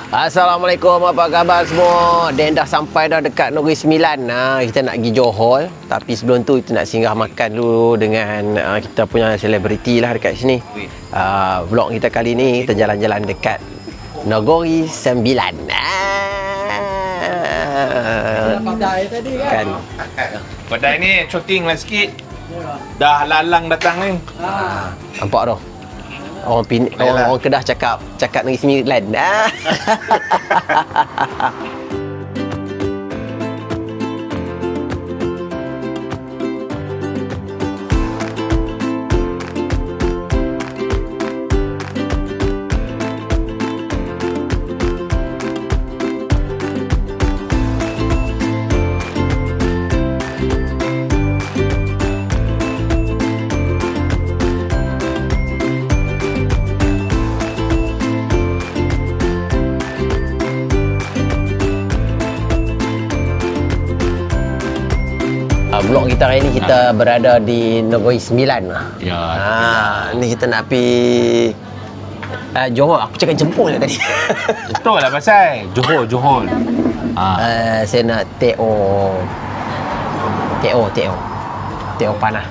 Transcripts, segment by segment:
Assalamualaikum, apa khabar semua? Dan dah sampai dah dekat Negeri Sembilan. Kita nak pergi Johor. Tapi sebelum tu kita nak singgah makan dulu dengan kita punya selebriti lah dekat sini. Vlog kita kali ni kita jalan-jalan dekat Negeri Sembilan. Kedai tadi kan? Kedai ni shooting lah sikit. Dah lalang datang ni. Nampak tu? Orang Kedah cakap Negeri Sembilan. Vlog kita hari ni kita berada di Negeri Sembilan. Ya. Ni kita nak pergi Johor. Aku cakap jempol lah tadi. Betul lah pasal Johor. Saya nak Teo panah.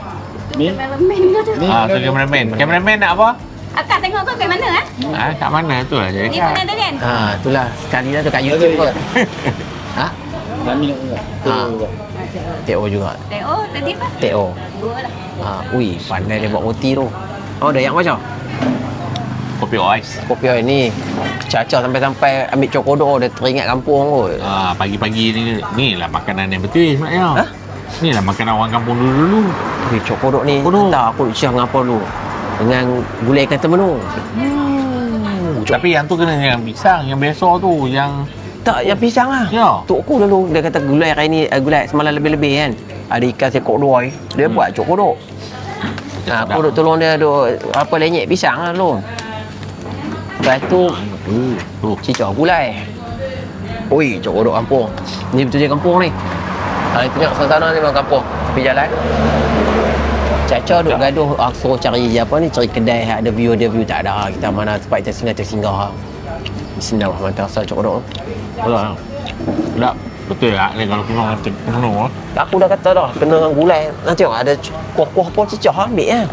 Kameraman ke tu? Tu kameraman nak apa? Akak tengok tu kat mana Kat mana tu lah jadi. Ni pernah tu kan? Itulah sekali dah tu kat YouTube kot. Kami nak juga. Teo juga. Tengok tadi apa? Teo. Dua lah. Ui, pandai dia buat roti tu. Dah yang macam? Kopi ais. Kopi oil ni Caca sampai ambil cokodok dia teringat kampung kot. Pagi-pagi ni lah makanan yang betul sebenarnya. Ni lah makanan orang kampung dulu. Tapi cokodok ni tak aku siap ngapa dulu. Dengan gulai ikan temenu. Tapi yang tu kena yang pisang, yang biasa tu, yang Tak, yang pisang lah. Ya. Tok aku dulu dia kata gulai hari ni gulai semalam lebih-lebih kan. Ada ikan sekok doi. Dia buat cokodok. Aku duk tolong dia duk lenyek pisang lah dulu. Lepas tu cicak gulai. Oi, cokodok kampung. Ni betul je kampung ni. Kalau tengok sana ni memang kampung. Tepi jalan. Caca duk gaduh suruh cari cari kedai ada view tak ada. Kita mana tempat kita singgah. Bismillahirrahmanirrahim. Cokodok. Tak, betul lah ni kalau kena penuh. Aku dah kata dah kena dengan gulai. Nanti tengok ada kuah-kuah pun cicak ambil kan.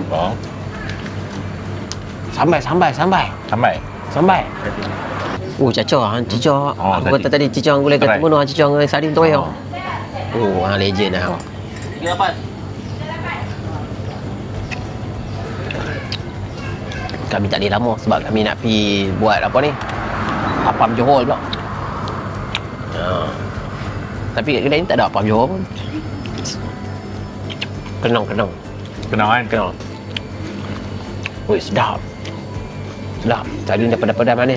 Sambai. Caca cicak. Aku kata tadi cicak gulai kat mana cicak dengan sardin tu ya. Legend lah. Kami tak ada lama sebab kami nak pergi buat apa ni? Apam Johor pula. Tapi kat kedai ni tak ada apam Johor pun. Kenang kan? Kenang. Ui, sedap. Tadi dah pedas-pedas mana?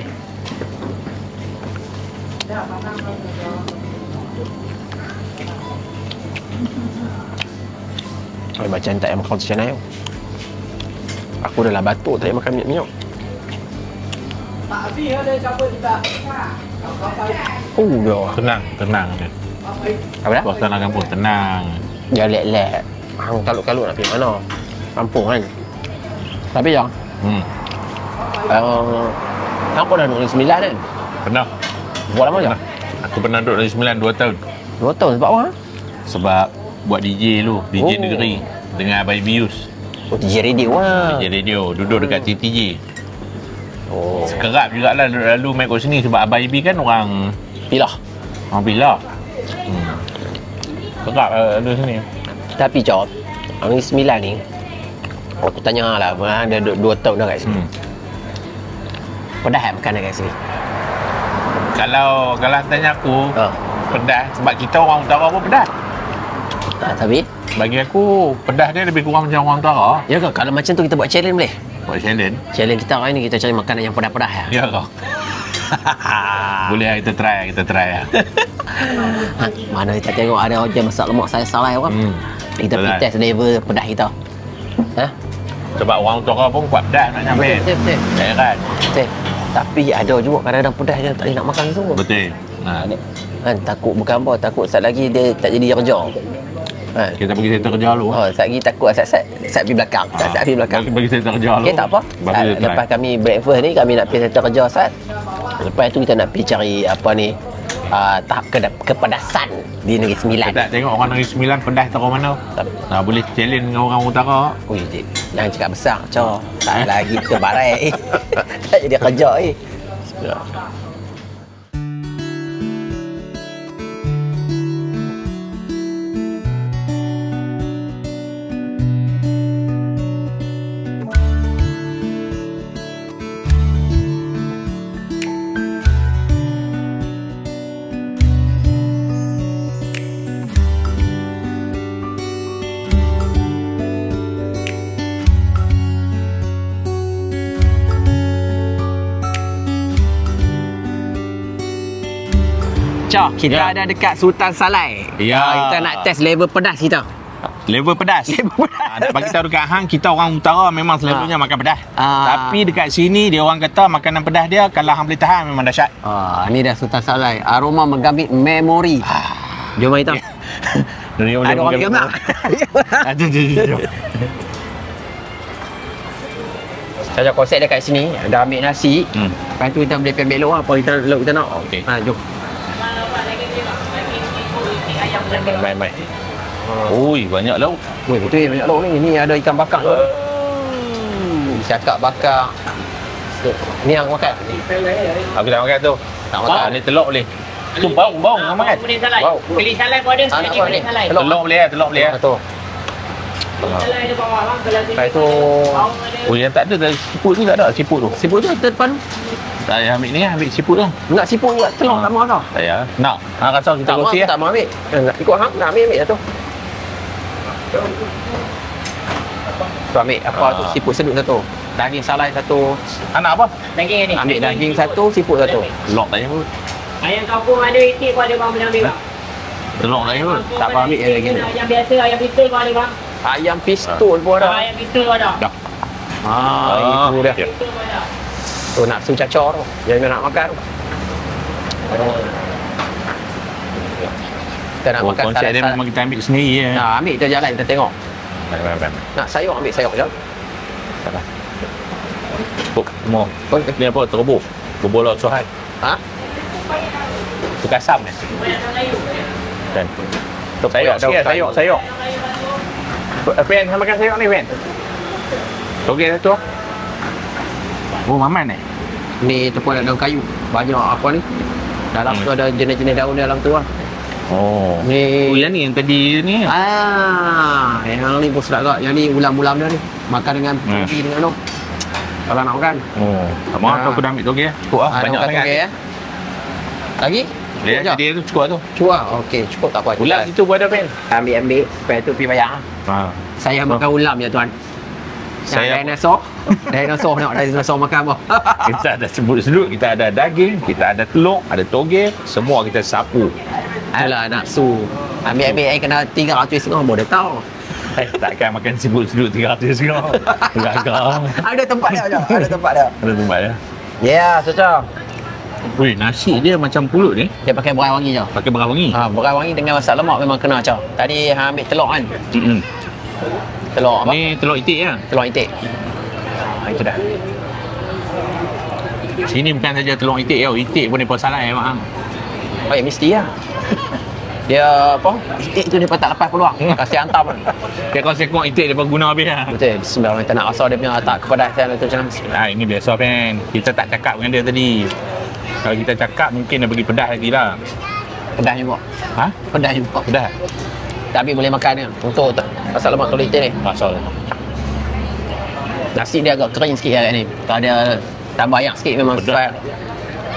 Macam tak payah makan macam mana. Aku dah lah batuk tak payah makan minyak. Tak habis ada siapa kita. Tenang dia. Apa dah? Suasana kampung tenang. Dia lek-lek. Hang kalut-kalut nak pergi mana? Kampung kan. Tapi yang aku dah duduk Negeri Sembilan kan? Pernah. Buat lama je? Aku pernah duduk Negeri Sembilan 2 tahun. 2 tahun sebab apa? Sebab buat DJ dulu, DJ negeri dengan Abang Bius. DJ radio lah. DJ radio, duduk dekat TTJ. Sekerap jugalah lalu main kat sini sebab Abang Ibi kan orang Pilah. Sekerap lalu sini. Tapi Cok, Negeri Sembilan ni aku tanya lah, ada 2 tahun dah kat sini. Pedas tak makan kat sini? Kalau tanya aku, pedas sebab kita orang utara pun pedas. Tapi bagi aku pedas dia lebih kurang macam orang utara. ya ke? Kalau macam tu kita buat challenge boleh? Buat challenge. Challenge kita hari ni kita cari makanan yang pedas-pedas ya. Ya kau. Boleh lah, kita try lah. Mana kita tengok ada orang masak lemak saya salah kan? Kita pergi test level pedas kita. Sebab orang utara pun kuat pedas nak nyampe. Betul. Kan? Betul. Tapi ada juga kadang-kadang pedas je tak boleh nak makan semua. Betul. Kan takut bukan apa, takut sat lagi dia tak jadi kerja. Kita pergi center kerja dulu. Sat lagi takut sat pergi belakang. Sat pergi belakang. Bagi center kerja dulu. Okey tak apa. Lepas kami breakfast ni kami nak pergi center kerja sat. Lepas tu kita nak pergi cari apa ni, tahap kepedasan di Negeri Sembilan. Tak tengok orang Negeri Sembilan pedas taruh mana. Boleh challenge dengan orang utara. Ui, jangan cakap besar, Cok. Tak lagi kita barai. Tak jadi kerja Cok, kita ada dekat Sultan Salai. Kita nak test level pedas kita. Level pedas. Nak bagi tahu dekat hang, kita orang utara memang selalunya makan pedas. Tapi dekat sini dia orang kata makanan pedas dia kalau hang boleh tahan memang dahsyat. Ni dah Sultan Salai. Aroma menggambit memori. Jom mari kita. Ada orang fikir tak? Jom. Saya konsep dekat sini, dah ambil nasi. Lepas tu kita boleh ambil luar apa kita nak. Okey. Jom. Main. Ui, banyak lauk. Woi, betul banyak lauk ni. Ni ada ikan bakar tu. Cakap bakar. Ni yang makan. Aku tak makan tu. Tak makan. Ni telur boleh. Tu bau nak makan. Kuning salai. Bau. Kuning salai pun ada Nak sikit apa ni? kuning salai. Telur boleh. Tu. Salai ada bawah bang. Kalau Lepas tu Oh, yang tak ada siput tu tak ada siput tu. siput tu depan. Tak payah ambil ni, ambil siput tu. Nak siput juga telur tak mau tau. Tak payah. Nak. Hang rasa kita Tak mau, kongsi tak mau ambil. Nak ikut hang, nak ambil dah tu. Tu ambil apa tu, siput sedut satu. Daging salai satu. Hang nak apa? daging ni. Ambil daging satu, siput satu. Telur tak payah pun. Ayam kampung ada, itik pun ada bang, boleh ambil bang. Telur tak payah pun. Tak apa ambil daging ni. Ayam biasa, ayam pistol pun ada bang. Ayam pistol pun ada. Ayam pistol pun ada. Dah. Itu dah. Ya. Pistol pun ada. Tu nafsu cacor tu. Yang nak makan tu. Kita nak makan Konsep dia memang kita ambil sendiri je. Nah, ambil kita jalan kita tengok. Baik. Nak sayur ambil sayur je. Mau. Ni apa? Terbuk. Bubur laut Sohai. Ha? Tu kasam ni. Kan. Sayur sikit, sayur. Pen, hang makan sayur ni, Pen. Okey tu. Oh, maman ni. Ni tepung daun kayu. Banyak apa ni? Dalam tu ada jenis-jenis daun dalam tu lah. Oh. Ni Oh, yang ni yang tadi ni. yang ni pun sedap tak. Yang ni ulam-ulam dia ni. Makan dengan kopi dengan tu. Kalau nak makan. Oh. Tak mahu aku dah ambil tu okey. Cukup ah, banyak sangat. Okey ya. Lagi? Boleh Cukup jadi tu cukup tu. Cuba. Okey, cukup tak apa. Ulam situ pun ada, Pen. Ambil. Lepas tu pergi bayar. Ha. Saya makan ulam ya tuan. Saya- dinosaur. Dinosaur nak dinosaur makan apa? Kita ada sebut-sebut, kita ada daging, kita ada telur, ada toge, semua kita sapu. Alah nafsu. Ambil air kena 300 boleh tahu. Takkan makan sebut-sebut 300 kau. Gagal. Ada tempat dia je. Ada tempat dia. Ada tempat ya. Ya, Soca. Weh, nasi dia macam pulut ni. Dia pakai berai wangi je. Pakai beras wangi. Berai wangi dengan masak lemak memang kena Cak. Tadi hang ambil telur kan? Telur apa? Ni telur itik ya. Telur itik. Itu dah. Sini bukan saja telur itik tau. Itik pun depa salai mak hang. Oh, ya mesti lah. Dia apa? Itik tu dia tak lepas peluang. Kasih hantam kan. Dia kau sekong itik depa guna habis lah. Betul. Bismillah kita nak rasa dia punya tak kepedasian tu macam mana. Ini biasa kan. Kita tak cakap dengan dia tadi. Kalau kita cakap mungkin dia bagi pedas lagi lah. Pedas juga. Ha? Pedas juga. Pedas? Tapi boleh makan ni. Untuk masak lemak telur itik ni. Masuk. Nasi dia agak kering sikit agak ni. Kalau dia tambah ayak sikit memang Pedas. sesuai.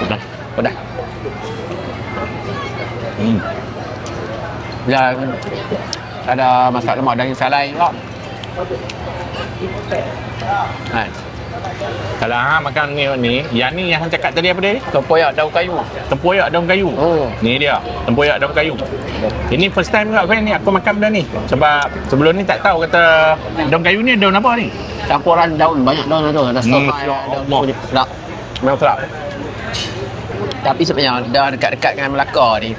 Pedas. Pedas. Dan ada masak lemak daging salai juga. Kan. Kalau hang makan ni, yang ni yang hang cakap tadi apa dia? Tempoyak daun kayu. Tempoyak daun kayu. Oh. Ni dia, tempoyak daun kayu. Ini first time juga kan ni aku makan benda ni. Sebab sebelum ni tak tahu kata daun kayu ni daun apa ni. Campuran daun, banyak daun tu. Ada stir fry, Ya daun Allah. tu. Sedap. Memang sedap. Tapi sebenarnya dah dekat-dekat dengan Melaka ni.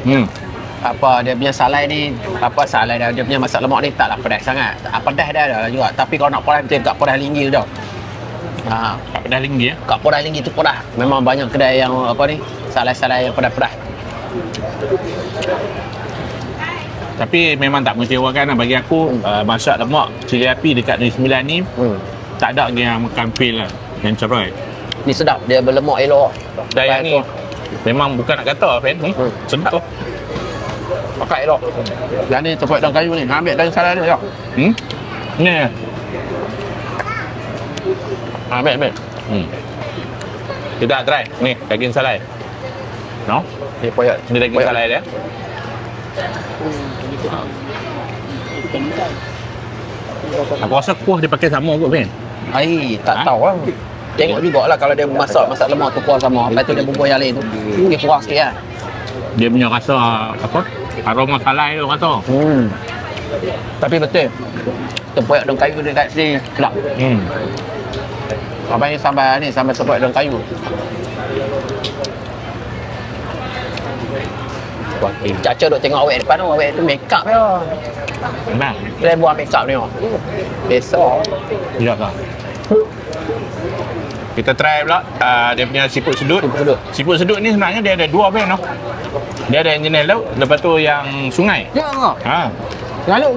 Apa dia punya salai ni, apa salai dia punya masak lemak ni taklah pedas sangat. Pedas dia ada juga. Tapi kalau nak pedas betul tak pedas linggil dah. Kat pedas tinggi ya. Kat pedas tinggi tu pedas. Memang banyak kedai yang apa ni, salai-salai yang pedas-pedas. Tapi memang tak mengecewakan lah bagi aku. Masak lemak cili api dekat Negeri Sembilan ni tak ada lagi yang makan feel lah, yang cerai. Ni sedap, dia berlemak elok. Dan yang ni memang bukan nak kata Fen, sedap lah. Pakai elok. Yang ni tempat daun kayu ni, ambil daging salai dia. Ni Ambil. kita nak try ni daging salai. No? Ni poyak. Ni daging salai dia. Aku rasa kuah dia pakai sama kot Fen. Tak tahu lah. Tengok jugalah kalau dia masak lemak tu kuah sama. Lepas tu dia bubur yang lain tu. Dia kurang sikit lah. Dia punya rasa apa? Aroma salai tu rasa. Tapi betul. Tempoyak daun kayu dekat sini sedap. Abang ni sambal tempoyak daun kayu. Caca duk tengok awak depan tu, awak tu make up dia. Nah, Dia buat make up ni. Besar. tidak tak. Kita try pula dia punya siput sedut. Siput sedut ni sebenarnya dia ada dua Fen no. Dia ada yang jenis laut, lepas tu yang sungai. Ya ke? Ha.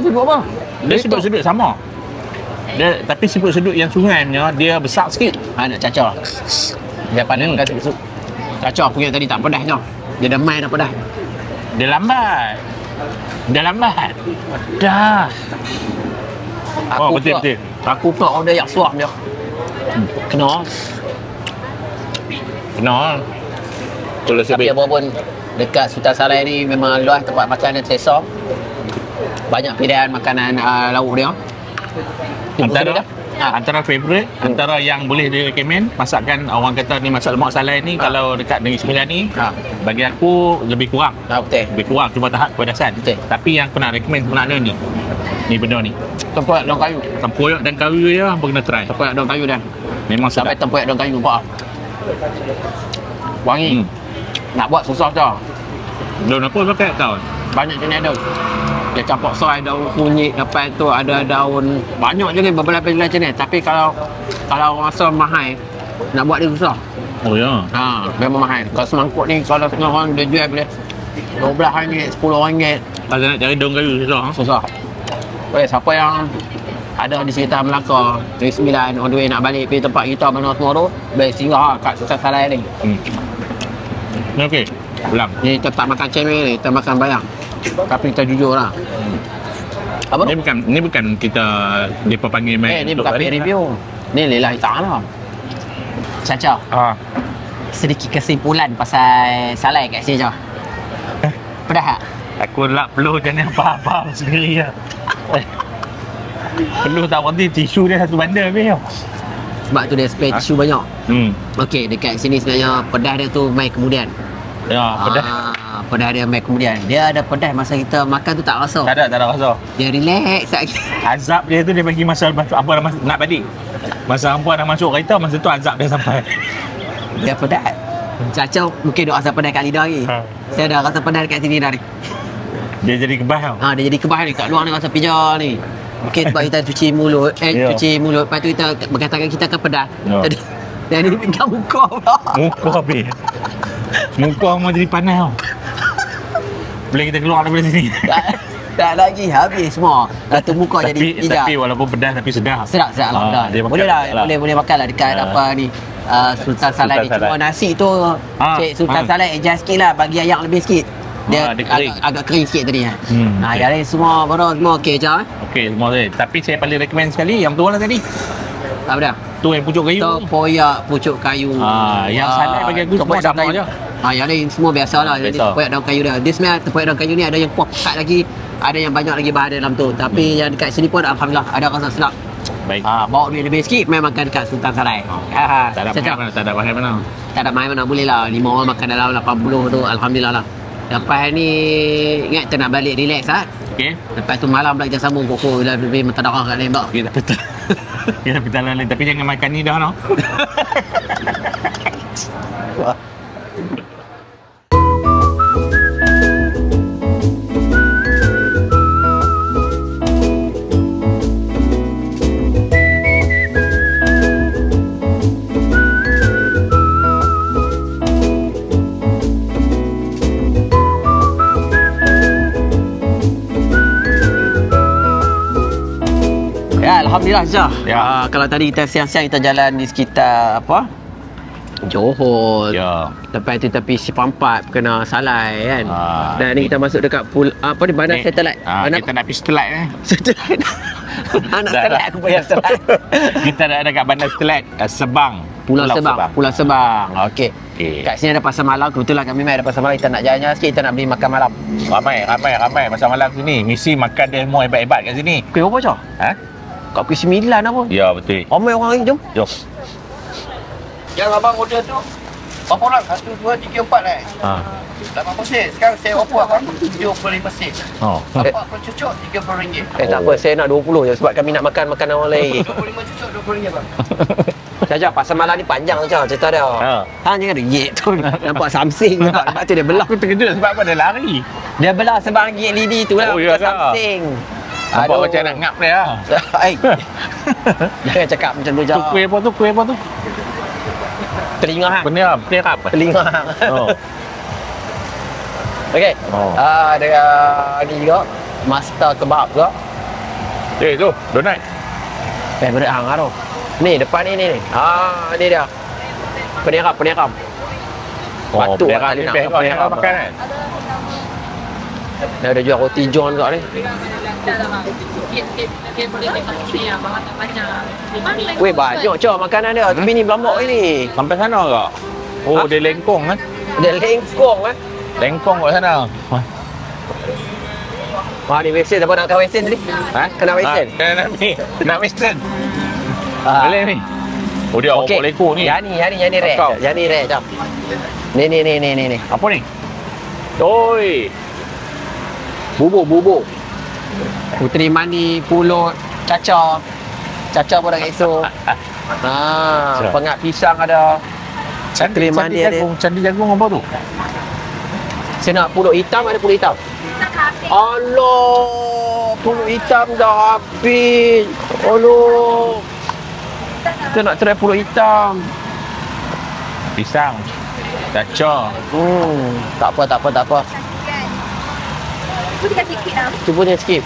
Sibuk apa? Dia siput sedut sama. Dia tapi siput sedut yang sungai punya dia besar sikit. Nak caca. Dia pandai makan siput. Caca punya tadi tak pedas je. Dia dah main dah pedas. Dia lambat. Dah. Oh, betul. Aku pula order yang suap dia. Kena. Kalau Tapi apa pun dekat Sultan Salai ni memang luas tempat makan yang selesa. Banyak pilihan makanan lauk dia. Antara favourite, antara yang boleh direkomend masakan orang kata ni masak lemak salai ni kalau dekat Negeri Sembilan ni bagi aku lebih kurang. Betul. Lebih kurang cuma tahap kepedasan. Betul. Tapi yang aku nak recommend sebenarnya ni benda ni. Tempoyak daun kayu. Tempoyak dan kayu dia apa kena try. Tempoyak daun kayu dah. Memang Sampai sedap. tempoyak daun kayu nampak. Wangi. Nak buat susah je. Daun apa pakai tahu? Banyak jenis daun. Dia campur soy, daun kunyit, lepas tu ada daun banyak jenis berbelah-belah jenis. Tapi kalau orang rasa mahal nak buat dia susah. Oh ya. Memang mahal. Kalau semangkuk ni kalau setengah orang dia jual boleh RM12, RM10. Kalau nak cari daun kayu Susah. Siapa yang ada di sekitar Melaka, Negeri Sembilan, on the way nak balik pergi tempat kita mana semua tu, boleh singgah kat Sultan Salai ni. Ni okey. Ulang. Ni kita tak makan cemil ni, kita makan bayang. Tapi kita jujur lah. Apa tu? Ni bukan kita depa panggil main. Ni bukan paid review. Ni lillahi ta'ala. Caca, sedikit kesimpulan pasal Salai kat sini je. Pedas tak? Aku nak perlu jangan apa-apa sendiri lah. Perlu tak berhenti tisu dia satu bandar habis. Sebab tu dia spray tisu banyak. Okey, dekat sini sebenarnya pedas dia tu mai kemudian. Ya, pedas. Pedas dia mai kemudian. Dia ada pedas masa kita makan tu tak rasa. Tak ada rasa. Dia relax lagi. Azab dia tu dia bagi masa hampa dah nak balik. Masa hampa dah masuk kereta, masa tu azab dia sampai. Dia pedas. Caca mungkin duk rasa pedas kat lidah lagi. Saya dah rasa pedas kat sini dah ni. Dia jadi kebas tau. Dia jadi kebas ni. Kat luar ni rasa pija ni. Mungkin sebab kita cuci mulut. Cuci mulut. Lepas tu kita berkatakan kita akan pedas. Dan ni pegang muka pula. Muka habis. Muka mau jadi panas tau. Boleh kita keluar daripada sini. Tak lagi habis semua. Satu muka jadi hijau. Tapi walaupun pedas tapi sedap. Sedap lah. Boleh lah. Boleh makan lah dekat apa ni. Sultan Salai ni. Cuma nasi tu Cik Sultan Salai adjust sikit lah. Bagi ayam lebih sikit. Dia agak kering sikit tadi. Yang lain semua semua okey je. Okey semua tu. Tapi saya paling recommend sekali yang tu lah tadi. Apa dah? Tu yang pucuk kayu. Tempoyak pucuk kayu. Yang Salai bagi aku semua sama je. Yang lain semua biasalah. Jadi tempoyak daun kayu dia. Dia sebenarnya tempoyak daun kayu ni ada yang kuat pekat lagi, ada yang banyak lagi bahan dalam tu. Tapi yang dekat sini pun alhamdulillah ada rasa sedap. Baik. Bawa duit lebih sikit main makan dekat Sultan Salai. Tak ada bahan mana. Tak ada main mana boleh lah. 5 orang makan dalam 80 tu alhamdulillah lah. Lepas ni ingat kita nak balik relax lah. Okey. Lepas tu malam pula kita sambung koko lebih mentadakah kat Lembak. Kita betul. Kita betul lain tapi jangan makan ni dah no. Alhamdulillah Syah. Ya. Kalau tadi kita siang-siang kita jalan di sekitar apa? Johor. Ya. Lepas tu tepi Sipampat kena Salai kan. Dan ni kita masuk dekat apa ni bandar Ni. satelit. Kita nak pergi setelat Satelit. Anak satelit aku bayar satelit. Kita dah dekat bandar setelat Sebang. Pulau Sebang. Okey. Kat sini ada pasar malam. Kebetulan kami mai ada pasar malam. Kita nak jalan-jalan sikit, kita nak beli makan malam. Ramai masa malam sini. Mesti makan dia semua hebat-hebat kat sini. Kuih apa Syah? Ha? Kat kuih 9 apa? Ya, betul. Ramai orang ni, jom. Jom. Yang abang order tu berapa orang? 1, 2, 3, 4 eh? 8 sen. Sekarang saya offer abang 75 sen. Bapak per cucuk RM30. Tak apa, saya nak 20 je sebab kami nak makan makanan orang lain. 25 cucuk RM20 bang. Saja pasar malam ni panjang Syah cerita dia. Jangan ringgit tu. Nampak samsing tak. Lepas tu dia belah. Aku terkejut sebab apa dia lari. Dia belah sebang gig lidi tu lah. Oh, ya bukan ke? samsing. Nampak macam nak ngap dia. Jangan cakap macam tu je. Kuih apa tu? Telinga hang. Benar, perak. Telinga hang. Oh. Okey. Oh. Ada ni juga. Master kebab juga. Tu, donat. Favorite hang tu. Ni depan ni. Ni dia. Peneram. Patut perak ni perak makan kan. Dia ada jual roti john kat ni. Weh banyak cak makanan dia. Tapi ni berambak ni. Sampai sana ke? Oh, dia lengkong kan? Dia lengkong Lengkong kat sana. Ni western apa nak kau western tadi? Kena western. Nak western. Boleh ni. Oh dia Okey. opok leko ni. Yang ni rek. Kau. Yang ni rek jap. Ni. Apa ni? Oi. Bubuk. Puteri mani, pulut, caca. Caca pun dah esok. Pengat pisang ada. Puteri mani ada. Candi jagung apa tu? Saya nak pulut hitam, ada pulut hitam. Allah, pulut hitam dah habis. Allah. Kita nak try pulut hitam. Pisang. Caca. Tak apa. Kita sikit lah. Cuba dia skip.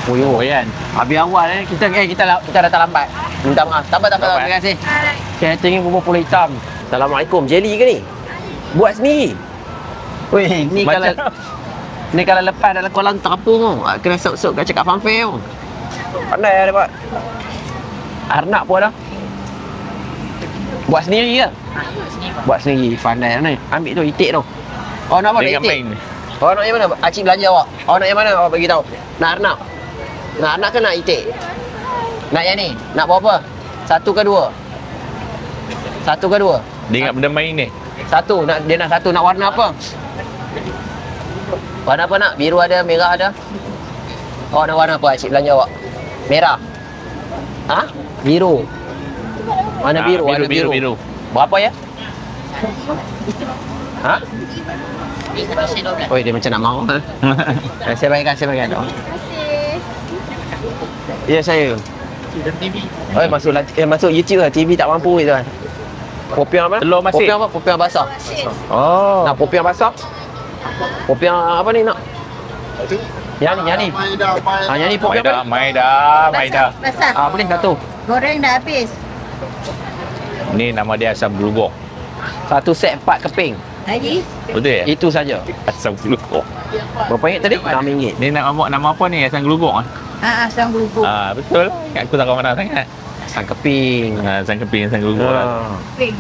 Oh kan. Habis awal kita datang lambat. Minta maaf. Tak apa. Terima kasih. Catering bubur pulut hitam. Assalamualaikum. Jelly ke ni? Buat sendiri. Weh, ni kalau lepas dalam kolam terapung tu. Kena sok-sok kat cakap fanfare tu. Pandai dia buat. Arnak pun ada. Buat sendiri ke? Buat sendiri. Pandai ni. Ambil tu itik tu. Oh nak apa nak itik? Oh nak yang mana? Acik belanja awak. Oh nak yang mana? Awak bagi tahu. Nak arnak? Nak arnak ke nak itik? Nak yang ni? Nak berapa? 1 ke 2? 1 ke 2? Dia ingat benda main ni. 1. Dia nak 1. Nak warna apa? Warna apa nak? Biru ada, merah ada. Oh nak warna apa? Acik belanja awak. Merah. Biru. Warna biru. Warna biru. Berapa ya? Oh dia macam nak mahu. Saya baikkan. Terima kasih. Ya saya. Masuk YouTube lah. TV tak mampu tuan. Popiang apa? Telur masin. Popiang apa? Popiang basah. Oh. Nak popiang basah? Popiang apa ni nak? Yang ni. Yang ni popiang apa? Maida. Basah. Boleh satu. Goreng dah habis. Ni nama dia asam gelugok. Satu set 4 keping. Lagi? Betul ya? Itu saja. Asam gelugok. Berapa ringgit tadi? RM6. Ni nak nama apa ni? Asam gelugok ah? Asam geluguk. Betul. Aku tak tahu mana sangat. Asam keping. Asam keping, asam gelugok lah. Pink.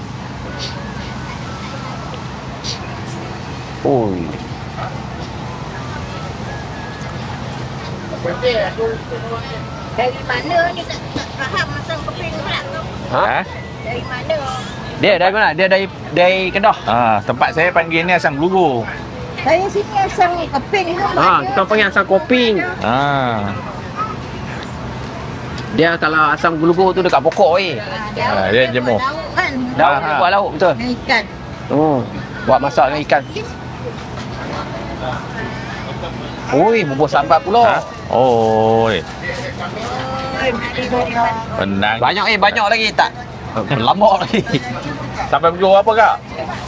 Oi. Dari mana ni tak faham asam keping pula tu? Dari mana? Dia dari mana? Dia dari Kedah. Tempat saya panggil ni asam gelugok. Saya sini asam keping tu. Kita panggil asam koping. Dia kalau asam geluguk tu dekat pokok Dia jemur. Lauk kan? Daun dia buat lauk betul. Dengan ikan. Buat masak dengan ikan. Oi, bubur sambal pula. Oi. Penang. Banyak lagi tak? Lama lagi. Sampai pukul berapa kak?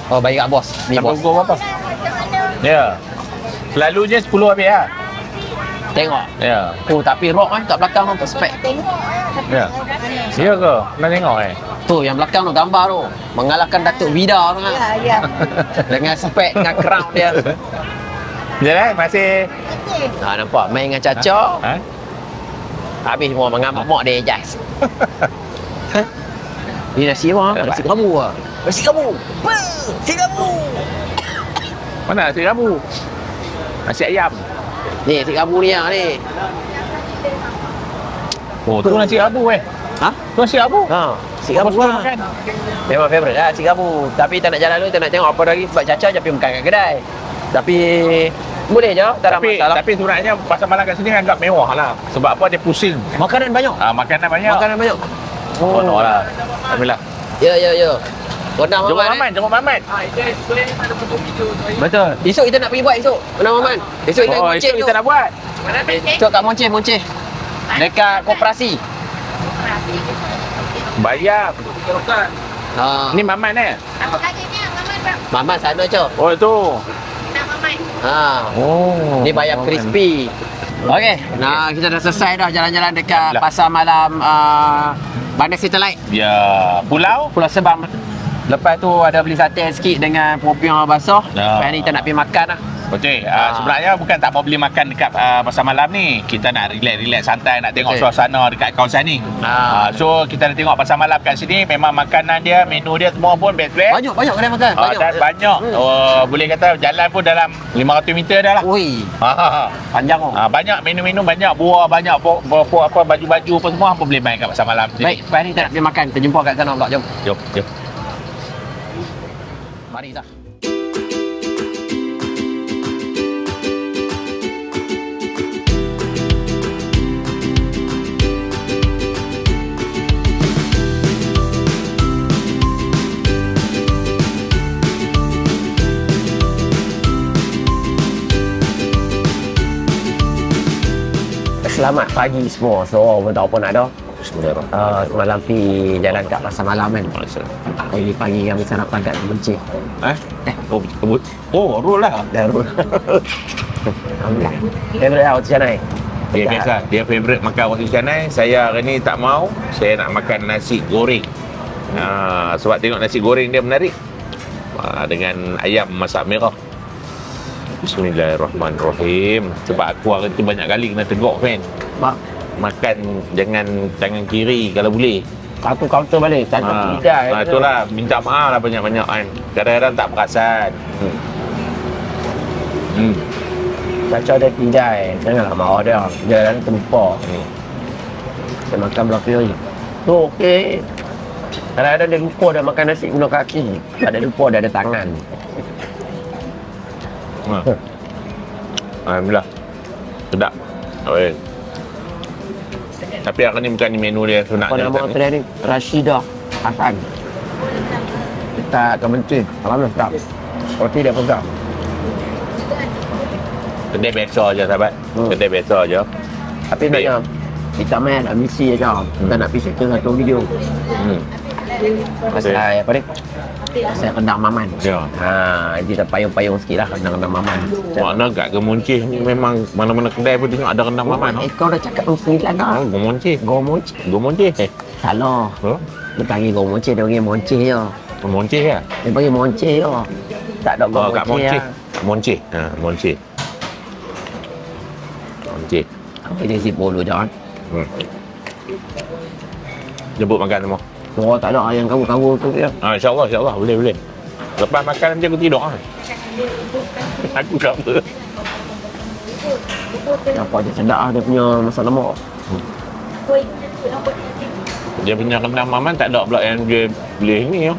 Oh, baik kat bos. Ni Sampai bos. pukul berapa? Ya. Selalunya 10 habis lah. Tengok. Ya. Oh, tapi rock kat belakang tu spek. Ya. Ya ke? Nak tengok Tu yang belakang tu gambar tu. Mengalahkan Datuk Vida tu kan. Ya. Dengan spek dengan crown dia. Jalan, masih. Nampak main dengan Caca. Ha? Habis semua mengamuk mak dia jas. Ni nasi apa? Nasi kamu ah. Nasi kamu. Nasi kamu. Mana nasi kamu? Nasi ayam. Ni nasi kamu ni ni. Oh, tu nasi abu Ha? Tu nasi abu. Ha, nasi kamu lah. makan. Memang favourite lah nasi kamu. Tapi tak nak jalan dulu, tak nak tengok apa lagi sebab Caca je pergi makan kat kedai. Tapi boleh je, tak ada masalah. Tapi sebenarnya pasar malam kat sini agak mewah lah. Sebab apa, dia pusing. Makanan banyak. Makanan banyak. Makanan banyak. Oh, no lah. Alhamdulillah. Ya. Rendang Maman. Jemput Mamat. Betul. Esok kita nak pergi buat esok. Rendang Maman. Esok kita Monceh esok kita nak buat. Esok kat Monceh. Dekat koperasi. Bayar. Ha. Ni Mamat Apa katanya Mamat bang? Maman sana je. Oh, tu. Nak Mamat. Ha. Oh. Ni bayar crispy. Okey. Nah, kita dah selesai dah jalan-jalan dekat Lah. pasar malam Bandar Satellite. Ya, Pulau. Pulau Sebang. Lepas tu ada beli sate sikit dengan popiah basah. Ya. Lepas ni kita nak pergi makan lah. Betul. Sebenarnya bukan tak mau beli makan dekat pasar malam ni. Kita nak relax santai, nak tengok Betul. suasana dekat kawasan ni. Ah. So kita nak tengok pasar malam kat sini. Memang makanan dia, menu dia semua pun best-best. Banyak kedai makan. Dan banyak. Boleh kata jalan pun dalam 500 meter dah lah. Ui, Ha. panjang oh. Banyak menu-menu, banyak buah, banyak apa baju-baju apa semua apa boleh main kat pasar malam sini. Baik, lepas ni kita nak pergi makan. Kita jumpa kat sana pula. Jom. Jom. Mari dah. Selamat pagi semua. So, pun tahu pun ada. Semalam pergi jalan kat pasar malam kan. Hari pagi kami sarapan kat Monceh. Roll lah. Dah roll. Alhamdulillah. Favorite lah Roti Canai. Dia biasa. Dia favourite makan roti canai. Saya hari ni tak mau. Saya nak makan nasi goreng. Sebab tengok nasi goreng dia menarik. Dengan ayam masak merah. Bismillahirrahmanirrahim. Sebab aku hari tu banyak kali kena tegur kan. Makan jangan tangan kiri kalau boleh. Satu counter balik. Satu tidak. Itulah. Minta maaf lah banyak-banyak kan. Kadang-kadang tak perasan. Caca dia tidak. Janganlah marah dia. Dia kan terlupa. Saya makan belah kiri. Tu okey. Kadang-kadang dia lupa dia makan nasi guna kaki. Tak ada lupa dia ada tangan. Alhamdulillah. Sedap. Okay. Tapi hari ni bukan ni menu dia sunat. Apa nama kedai ni? Rashidah Hasan. Kita ke Mencih. Alhamdulillah sedap. Roti dia pegang. Kedai biasa je sahabat. Kedai biasa je. Tapi banyak kita main nak misi je. Kita nak pergi settle satu video. Pasal apa ni? Pasal rendang Maman. Ya. Kita payung-payung sikit lah rendang Maman. Makna kat Gemonceh ni memang mana-mana kedai pun tengok ada rendang Maman. Kau dah cakap sembilan dah. Gemonceh. Gomonceh. Salah. Dia panggil Gomonceh, dia panggil Monceh je. Monceh ya? Dia panggil Monceh je. Tak ada Kat Gomonceh. Monceh. Monceh. Monceh. Apa dia si polo je kan? Jemput makan semua. Oh, tak ada yang kamu tu dia. InsyaAllah. Boleh. Lepas makan nanti aku tidur lah. Aku tak apa. Apa dia sedap dia punya masak lemak. Dia punya rendang Maman tak ada pula yang dia beli ni ya.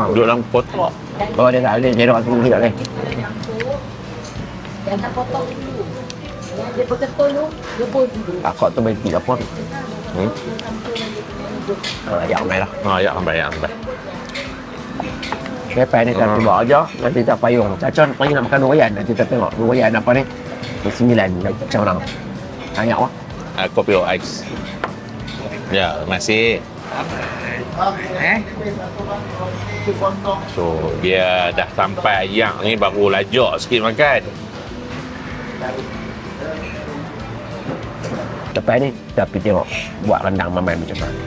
Duduk dalam kotak. Oh, dia tak boleh. Dia dah sendiri tak boleh. Jangan potong dulu. Dia berketul dulu, rebus dulu. Akak tu bagi apa? Ya, ambil lah. Ya, ambil. Lepas ni kita buat aja. Nanti kita payung. Caca pagi nak makan durian. Nanti kita tengok durian apa ni. 9 macam mana. Banyak lah. Kopi ais. Ya, masih. So, dia dah sampai ayam ni baru lajak sikit makan. Lepas ni kita pergi tengok buat rendang Maman macam mana.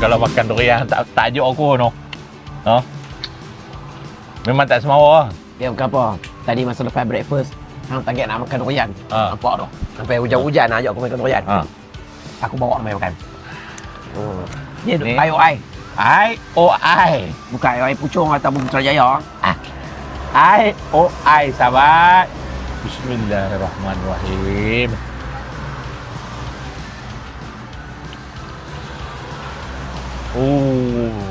Kalau makan durian tak tajuk aku no. Memang tak semawa. Ya bukan apa. Tadi masa lepas breakfast, hang target nak makan durian. Nampak tu. Sampai hujan-hujan ajak aku makan durian. Aku bawa mai makan. Dia ni IOI. IOI. Bukan IOI Puchong ataupun Putrajaya. IOI sahabat. Bismillahirrahmanirrahim.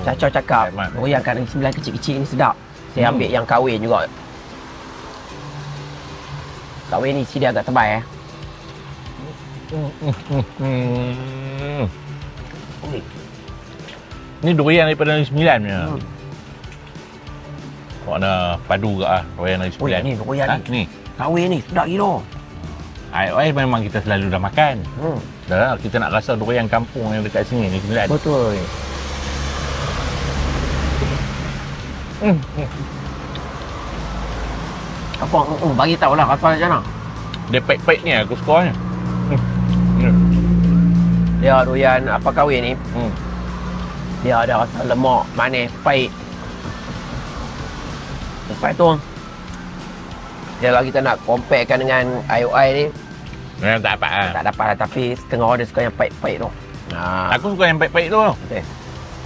Caca cakap durian kat Negeri Sembilan kecil-kecil ni sedap. Saya ambil yang kahwin juga. Kahwin ni isi dia agak tebal Ni durian daripada Negeri Sembilan punya. Mana padu ke durian Negeri Sembilan. Ni durian ni. Kahwin ni sedap gila. IOI memang kita selalu dah makan. Dah kita nak rasa durian kampung yang dekat sini Negeri Sembilan. Betul. Apa? Bagi tahu lah rasa macam mana. Dia pahit-pahit ni aku suka ni. Dia durian apa kahwin ni. Dia ada rasa lemak, manis, pahit. Lepas tu dia kalau kita nak comparekan dengan IOI ni memang tak dapat lah. Tak dapat lah, tapi setengah orang dia suka yang pahit-pahit tu. Aku suka yang pahit-pahit tu. Okay.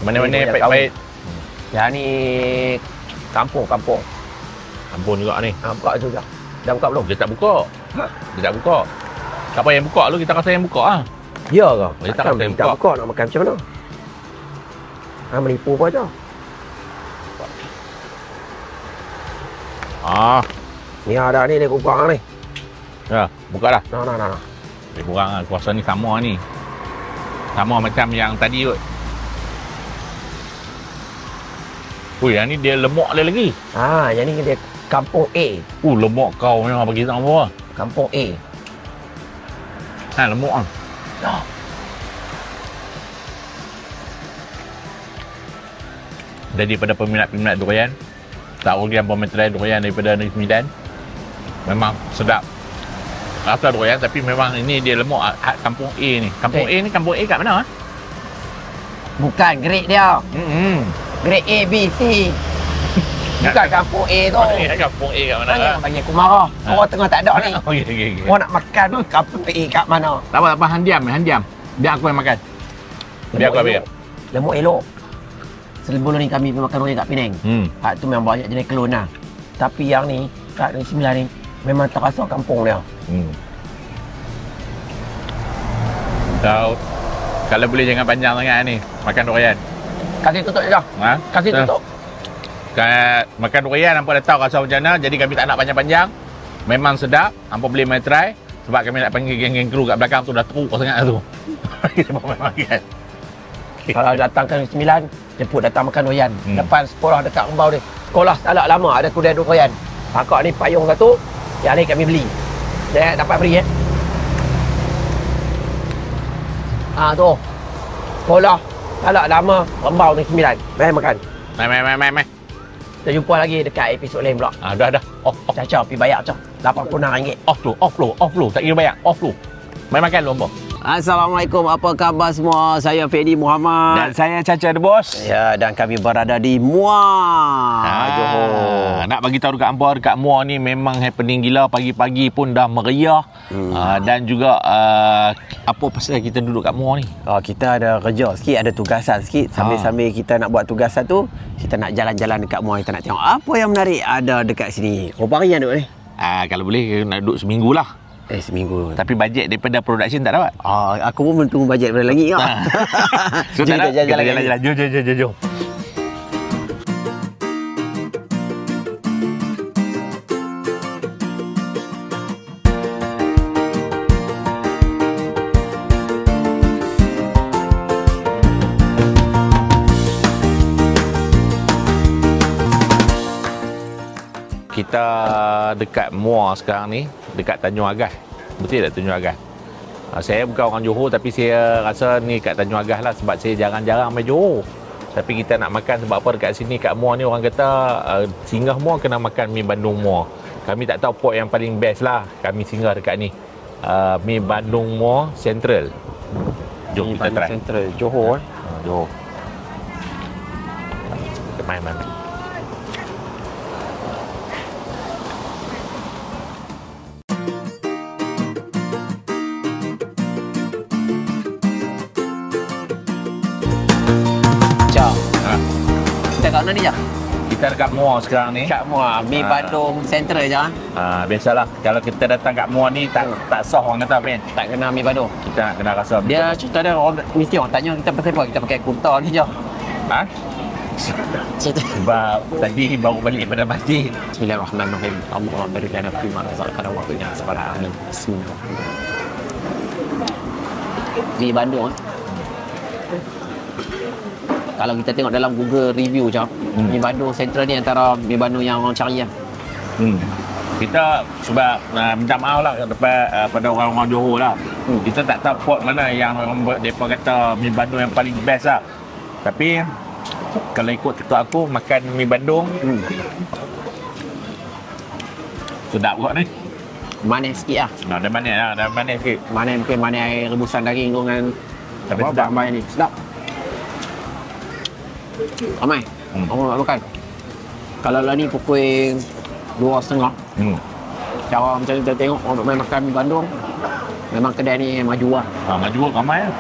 Mana-mana pahit-pahit. Yang ni kampung. Kampung juga ni. Buka juga. Dah buka belum? Dia tak buka. Dia tak buka. Siapa yang buka lu, kita rasa yang buka lah. Ya ke? Dia tak rasa yang buka. buka. Nak makan macam mana? Menipu apa je? Ni ada ni, dia buka ni. Ya, buka dah. Nah. Dia kurang lah. Kuasa ni sama ni. Sama macam yang tadi kot. Yang ni dia lemak dia lagi. Yang ni dia kampung A. Lemak kau memang bagi tak apa. Kampung A. Lemak kan. Jadi pada peminat-peminat durian, tak rugi yang peminat durian daripada Negeri Sembilan. Memang sedap. Rasa durian tapi memang ini dia lemak kampung A ni. Kampung A ni, kampung A kat mana? Bukan grade dia. Grade A, B, C. Bukan kampung A tu. Kampung A kat mana? Jangan bagi aku marah. Orang tengah tak ada ni. Okey. Orang nak makan kampung A kat mana? Tak apa, Han diam. Biar aku yang makan. Biar aku ambil. Lemak elok. Sebelum ni kami pergi makan durian kat Penang. Tu memang banyak jenis kelon lah. Tapi yang ni, kat Negeri Sembilan ni, memang terasa kampung dia. Kalau boleh jangan panjang sangat ni makan durian. Kasih tutup je dah. Kasih tutup. Makan durian hampa dah tahu rasa macam mana. Jadi kami tak nak panjang-panjang. Memang sedap. Hampa boleh main try. Sebab kami nak panggil geng-geng kru kat belakang tu dah teruk sangat tu. Kita main makan. Kalau datang ke Negeri Sembilan, jemput datang makan durian. Depan sekolah dekat Rembau ni. Sekolah tak lama ada kedai durian. Pakak ni payung satu, yang ni kami beli. Saya dapat free tu. Sekolah tak lama Rembau Negeri Sembilan. Mai makan. Mai. Kita jumpa lagi dekat episod lain pula. Dah. Caca pergi bayar Caca. RM86. Off lu. Tak kira bayar. Off lu. Mai makan lu hampa. Assalamualaikum, apa khabar semua? Saya Fedi Muhammad. Dan saya Caca The Boss. Ya, dan kami berada di Muar, Johor. Nak bagi tahu dekat hampa, dekat Muar ni memang happening gila. Pagi-pagi pun dah meriah. Dan juga apa pasal kita duduk kat Muar ni? Kita ada kerja sikit, ada tugasan sikit. Sambil-sambil kita nak buat tugasan tu, kita nak jalan-jalan dekat Muar. Kita nak tengok apa yang menarik ada dekat sini. Berapa hari yang duduk ni? Kalau boleh nak duduk seminggu lah. Seminggu. Tapi bajet daripada production tak dapat. Aku pun tunggu bajet daripada lagi. So, kita jalan-jalan. Jom. kita dekat Muar sekarang ni, dekat Tanjung Agah. Betul tak Tanjung Agah? Saya bukan orang Johor tapi saya rasa ni kat Tanjung Agah lah sebab saya jarang-jarang main Johor. Tapi kita nak makan sebab apa dekat sini kat Muar ni orang kata singgah Muar kena makan mi Bandung Muar. Kami tak tahu port yang paling best lah. Kami singgah dekat ni. Mi Bandung Muar Central. Jom kita try. Central Johor. Johor. Kita main. Kita kat mana ni je? Kita dekat Muar sekarang ni. Kat Muar, mi Bandung Central je. Biasalah kalau kita datang kat Muar ni tak sah orang kata Ben. Tak kena mi Bandung. Kita nak kena rasa. Dia cerita dia orang mesti orang tanya kita pasal apa kita pakai kunta ni je. Sebab tadi baru balik pada masjid. Bismillahirrahmanirrahim. Allahumma barik lana fi ma razaqtana wa qina azabannar. Bismillahirrahmanirrahim. Mi Bandung. Kalau kita tengok dalam Google review je, mi Bandung Central ni antara mi Bandung yang orang cari lah. Kita sebab minta maaf lah pada orang-orang Johor lah. Kita tak tahu port mana yang mereka kata mi Bandung yang paling best lah. Tapi kalau ikut tekak aku makan mi Bandung sedap kot ni. Manis sikit lah. Dah manis lah, dah manis sikit. Manis mungkin manis air rebusan daging tu dengan tapi sedap ni. Sedap. Ramai. Orang nak makan. Kalau lah ni pukul 2.30. Cara macam kita tengok orang nak main makan mi Bandung. Memang kedai ni maju lah. Maju ramai lah.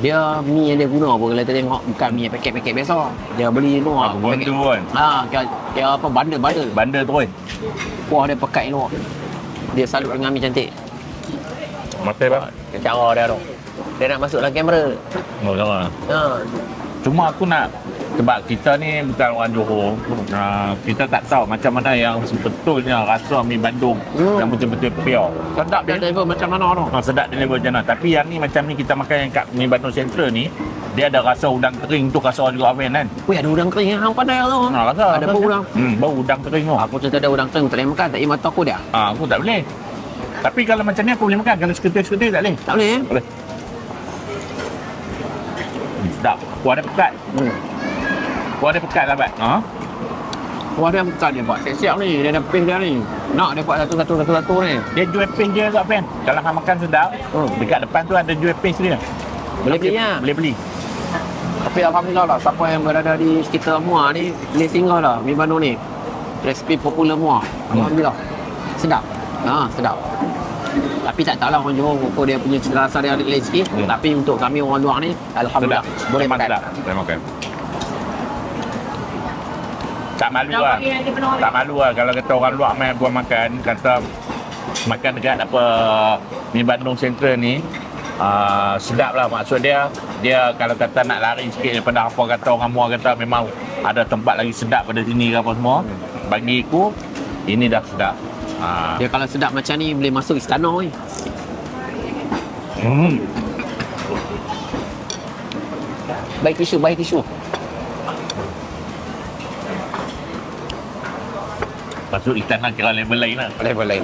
Dia mi yang dia guna apa kalau kita tengok bukan mi paket-paket biasa. Dia beli tu lah. Paket kan. Kira apa bandel. Bandel tu kan. Kuah dia pekat luar. Dia salut dengan mi cantik. Mati bang. Cara dia tu. Dia nak masuk dalam kamera. Oh, sama. Cuma aku nak sebab kita ni bukan orang Johor. Kita tak tahu macam mana yang sebetulnya rasa mi Bandung yang betul-betul pure. Sedap dia level macam mana tu? Sedap dia level macam mana. Tapi yang ni macam ni kita makan yang kat mi Bandung Central ni, dia ada rasa udang kering tu rasa juga Aven kan. Weh ada udang kering yang pandai tu. Rasa ada bau udang. Bau udang kering tu. Aku cerita ada udang kering tak boleh makan, tak mata aku dia. Aku tak boleh. Tapi kalau macam ni aku boleh makan. Kalau seketil-seketil tak boleh. Tak boleh Boleh. Sedap. Kuah dia pekat. Kuah dia pekat lah Bat. Kuah dia pekat dia buat siap-siap ni. Dia ada pin dia ni. Nak dia buat satu-satu ni. Dia jual pin je tak Pen. Kalau hang makan sedap, dekat depan tu ada jual pin sendiri. Boleh beli lah. Boleh beli. Tapi alhamdulillah lah siapa yang berada di sekitar Muar ni boleh tinggal lah mi Bandung ni. Resipi popular Muar. Alhamdulillah. Sedap. Sedap. Tapi tak tahulah orang Johor pokok dia punya cita rasa dia lain sikit. Tapi untuk kami orang luar ni alhamdulillah sedap. boleh makan. Boleh makan. Tak malu lah. Tak malu lah kalau kata orang luar main buat makan, kata makan dekat apa mi Bandung Central ni sedap lah. Maksud dia kalau kata nak lari sikit daripada apa kata orang Muar kata memang ada tempat lagi sedap pada sini ke apa semua. Bagi aku ini dah sedap. Dia kalau sedap macam ni boleh masuk istana ni. Baik tisu. Masuk istana kira level lain lah. Level lain.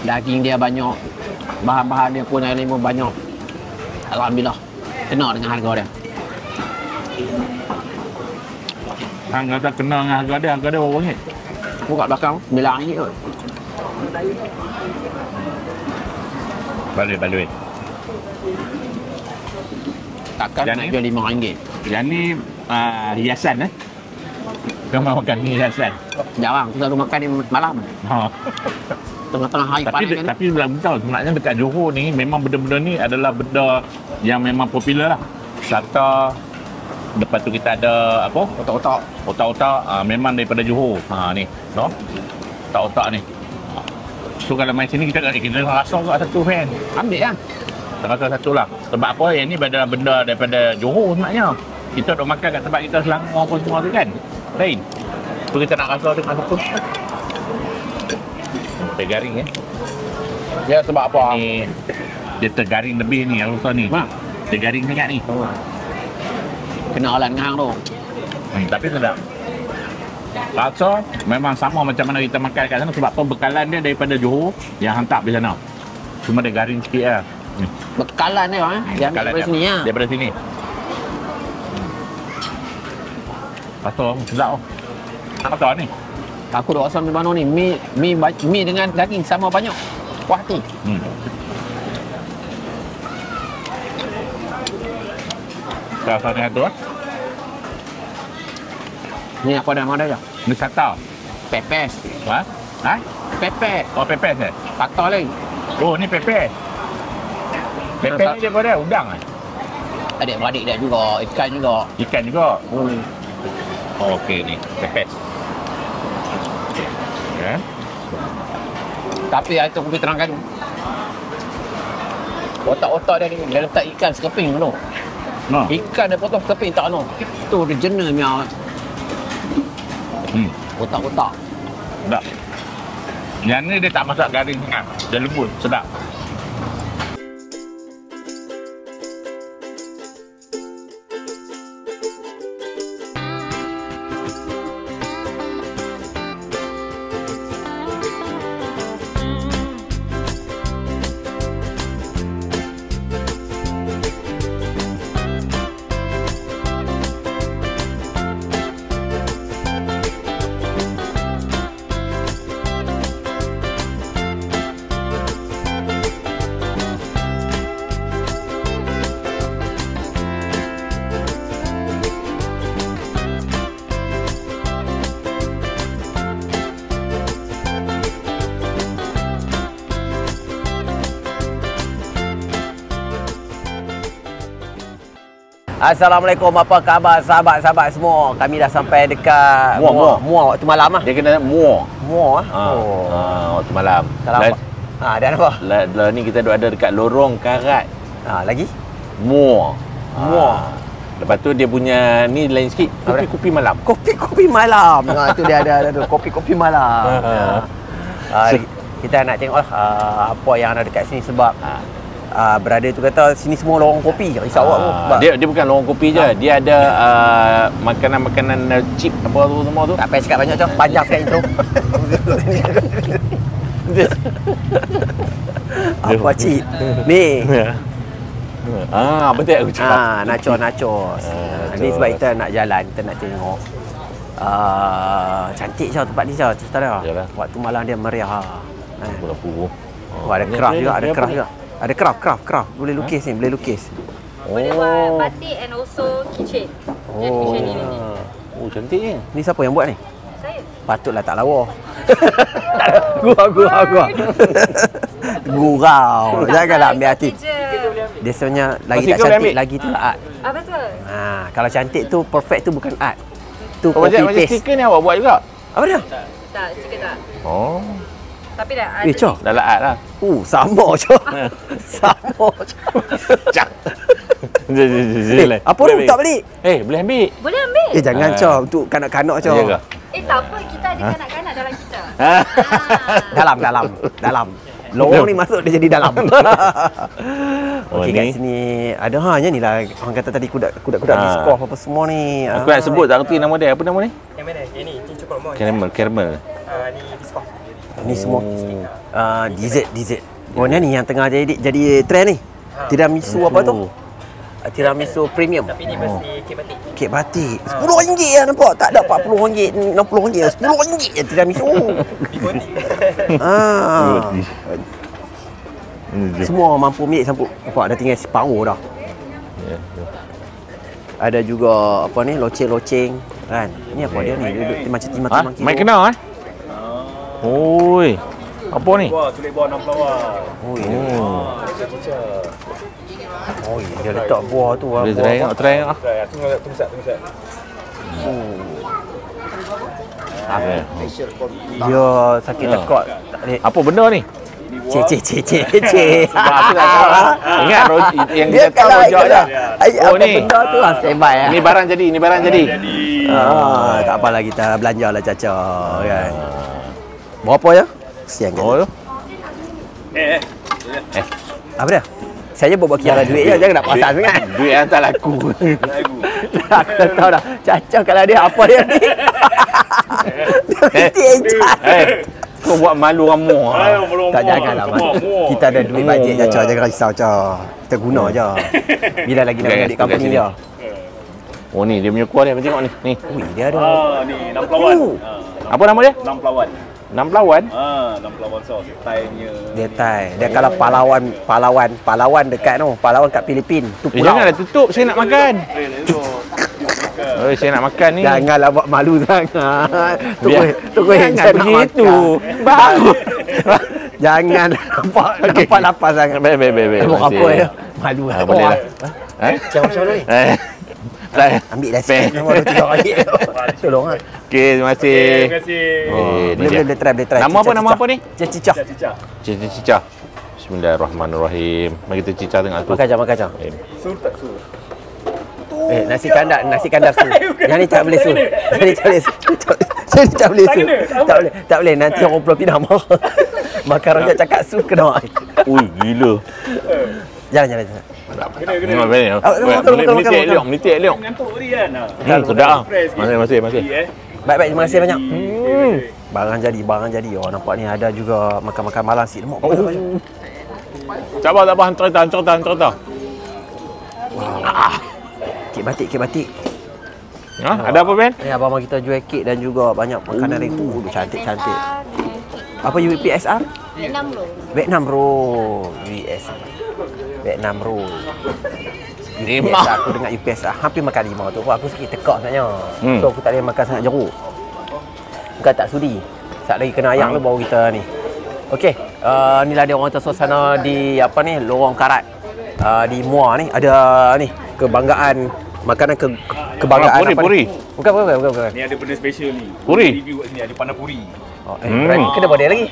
Daging dia banyak, bahan-bahan dia pun ada banyak. Alhamdulillah, kena dengan harga dia. Hang kata kena dengan harga dia berapa ringgit? Buka belakang, RM9 kot. Balik. Takkan nak jual RM5. Yang ni hiasan Kau mau makan ni hiasan? Jarang, aku selalu makan ni malam. Tengah-tengah hari panas. Tapi bilang betul sebenarnya dekat Johor ni memang benda-benda ni adalah benda yang memang popular lah. Serta lepas tu kita ada apa? Otak-otak memang daripada Johor. Ni, no? Otak-otak ni. So kalau main sini kita rasa kat satu fan. Ambil lah. Kita rasa satu lah. Sebab apa? Yang ni adalah benda daripada Johor sebenarnya. Kita duk makan kat tempat kita Selangor apa semua tu kan. Lain. So kita nak rasa dengan satu. Tergaring Dia sebab apa? Ni dia tergaring lebih ni Alfa ni. Tergaring sangat ni. Kena alat ngang tu. Tapi sedap. Rasa memang sama macam mana kita makan kat sana sebab pembekalan dia daripada Johor yang hantar pergi sana. Cuma dia garing sikit lah. Bekalan dia dia ambil daripada sini lah. Daripada sini. Rasa sedap oh. Rasa ni. Aku dah rasa di mana ni. Mi dengan daging sama banyak. Puas hati. Rasa ni tu lah. Ni apa nama dia? Ni sata. Pepes. Ha? Ha? Pepes. Oh pepes eh? Kata lagi. Oh ni pepes. Pepes ni dia pada udang eh? Adik-beradik dia juga. Ikan juga. Ikan juga? Oh, okey ni. Pepes. Ya. Tapi hari tu aku pergi terangkan. Otak-otak dia ni. Dia letak ikan sekeping dulu. No. Ikan dia potong sekeping tak no. Tu dia jenis punya. Otak-otak. Sedap. Yang ni dia tak masak garing sangat. Dia lembut, sedap. Assalamualaikum, apa khabar sahabat-sahabat semua? Kami dah sampai dekat Muar waktu malam lah. Dia kena Muar waktu malam. Kalau apa? Dan apa? Lah ni kita ada dekat lorong Karat. Lagi? Muar. Lepas tu dia punya ni lain sikit, kopi malam. Kopi malam. Tu dia ada kopi malam. Kita nak tengok lah apa yang ada dekat sini sebab brother tu kata sini semua lorong kopi. Risau aku. Dia bukan lorong kopi je. Dia ada makanan-makanan chip apa tu semua tu. Tak payah cakap banyak je. Panjang sikit intro. Apa chip? Ni. Betul aku cakap. Nachos. Ni sebab kita nak jalan, kita nak tengok. Cantik je tempat ni je. Cerita dia. Waktu malam dia meriah. Lampu. Ada craft juga, Ada craft. Boleh lukis ni, boleh lukis. Boleh buat batik and also kitchen. Kitchen ni. Cantik ni. Ni siapa yang buat ni? Saya. Patutlah tak lawa. Gurau. Gurau. Janganlah ambil hati. Dia sebenarnya lagi tak cantik, lagi tu art. Betul. Kalau cantik tu perfect tu bukan art. Tu Macam copy paste. stiker ni awak buat juga? Apa dia? Tak, stiker tak. Tapi dah ada. Cok. Dah lah art lah. Sama Cok. Sama Cok. Apa tu tak balik? Boleh ambil. Boleh ambil. Jangan Cok, untuk kanak-kanak Cok. Ya ke? Tak apa, kita ada kanak-kanak dalam kita. Dalam. Lorong ni masuk dia jadi dalam. Okey, kat sini ada hanya ni lah orang kata tadi kuda disco apa semua ni. Aku nak sebut tak reti nama dia. Apa nama ni? Yang mana? Yang ni, cukup mau. Caramel. Ni biscuit. Ni semua dessert. Ni yang tengah jadi trend ni. Tiramisu apa tu? Tiramisu premium. Tapi ni mesti kek batik. Kek batik. RM10 lah nampak. Tak ada RM40, RM60. RM10 je tiramisu. Semua mampu ambil sampul. Nampak dah tinggal separuh dah. Ada juga apa ni, loceng-loceng kan. Ni apa dia ni? Duduk timah-timah kilo. Mai kenal Oi. Apa ni? Wah, tulis buah 6 flower. Dia letak buah tu. Boleh try tengok. Tunggu sat. Dia sakit tekak. Apa benda ni? Cik. Aku tak tahu. Ingat yang dia tahu rojak je. Oh ni. Benda tu standby. Ni barang jadi. Tak apalah kita belanjalah Caca kan. Berapa ya? Kesian kan. Oh tu. Apa dia? Saya buat kira duit je, jangan nak pasal sangat. Duit yang tak laku. Aku dah tahu dah. Cacah kalau dia apa dia ni. Dia mesti enjoy. Kau buat malu orang mu. Tak, janganlah. Kita ada duit bajet Cacah, jangan risau Cacah. Kita guna je. Bila lagi nak balik kampung ni dia. Oh ni dia punya kuah dia, tengok ni. Ni. Ui, dia ada. Ni 6 pelawan. Apa nama dia? 6 pelawan. 6 pelawan. 6 pelawan sos. Thainya. Dia Thai. Dia kalau pahlawan dekat tu. Pahlawan kat Filipin. Tu pulau. Janganlah tutup, saya nak makan. Oh, saya nak makan ni. Janganlah buat malu sangat. Tunggu jangan begitu. Baru. Jangan nampak lapar sangat. Baik. Buat apa ya? Malu lah. Boleh lah. Macam ni? Ambil dah sikit. Nombor 2-3 kali. Tolong lah. Okey, terima kasih. Terima kasih. Boleh try. Nama apa ni? Cicah. Cicah. Bismillahirrahmanirrahim. Mari kita cicah tengok tu. Makan macam. Sur tak sur? Nasi kandar su. Yang ni tak boleh su. Yang ni tak boleh su. Yang ni tak boleh su. Tak boleh. Nanti orang Pulau Pinang marah. Makan rojak cakap su kena. Ui, gila. Jalan. Kena. Menitik elok. Ngantuk tadi kan? Sedap. Masih. Baik, terima kasih banyak. Barang jadi. Oh, nampak ni ada juga makan-makan malam si lemak. Sabar, hantar. Kek batik. Ada apa, Ben? Ni abang kita jual kek dan juga banyak makanan lain. Cantik. Apa UPSR? Vietnam roll. Vietnam roll. Lima. Aku dengar UPSR hampir makan 5 tu. Aku sikit tekak sebenarnya. So aku tak boleh makan sangat jeruk. Bukan tak sudi. Tak lagi kena ayam tu baru kita ni. Okey, inilah dia orang suasana di Lorong Karat. Di Muar ni ada ni kebanggaan makanan kebanggaan puri. Bukan. Ni ada benda special ni. Puri. Review kat sini ada pandai puri. Kena buat dia lagi.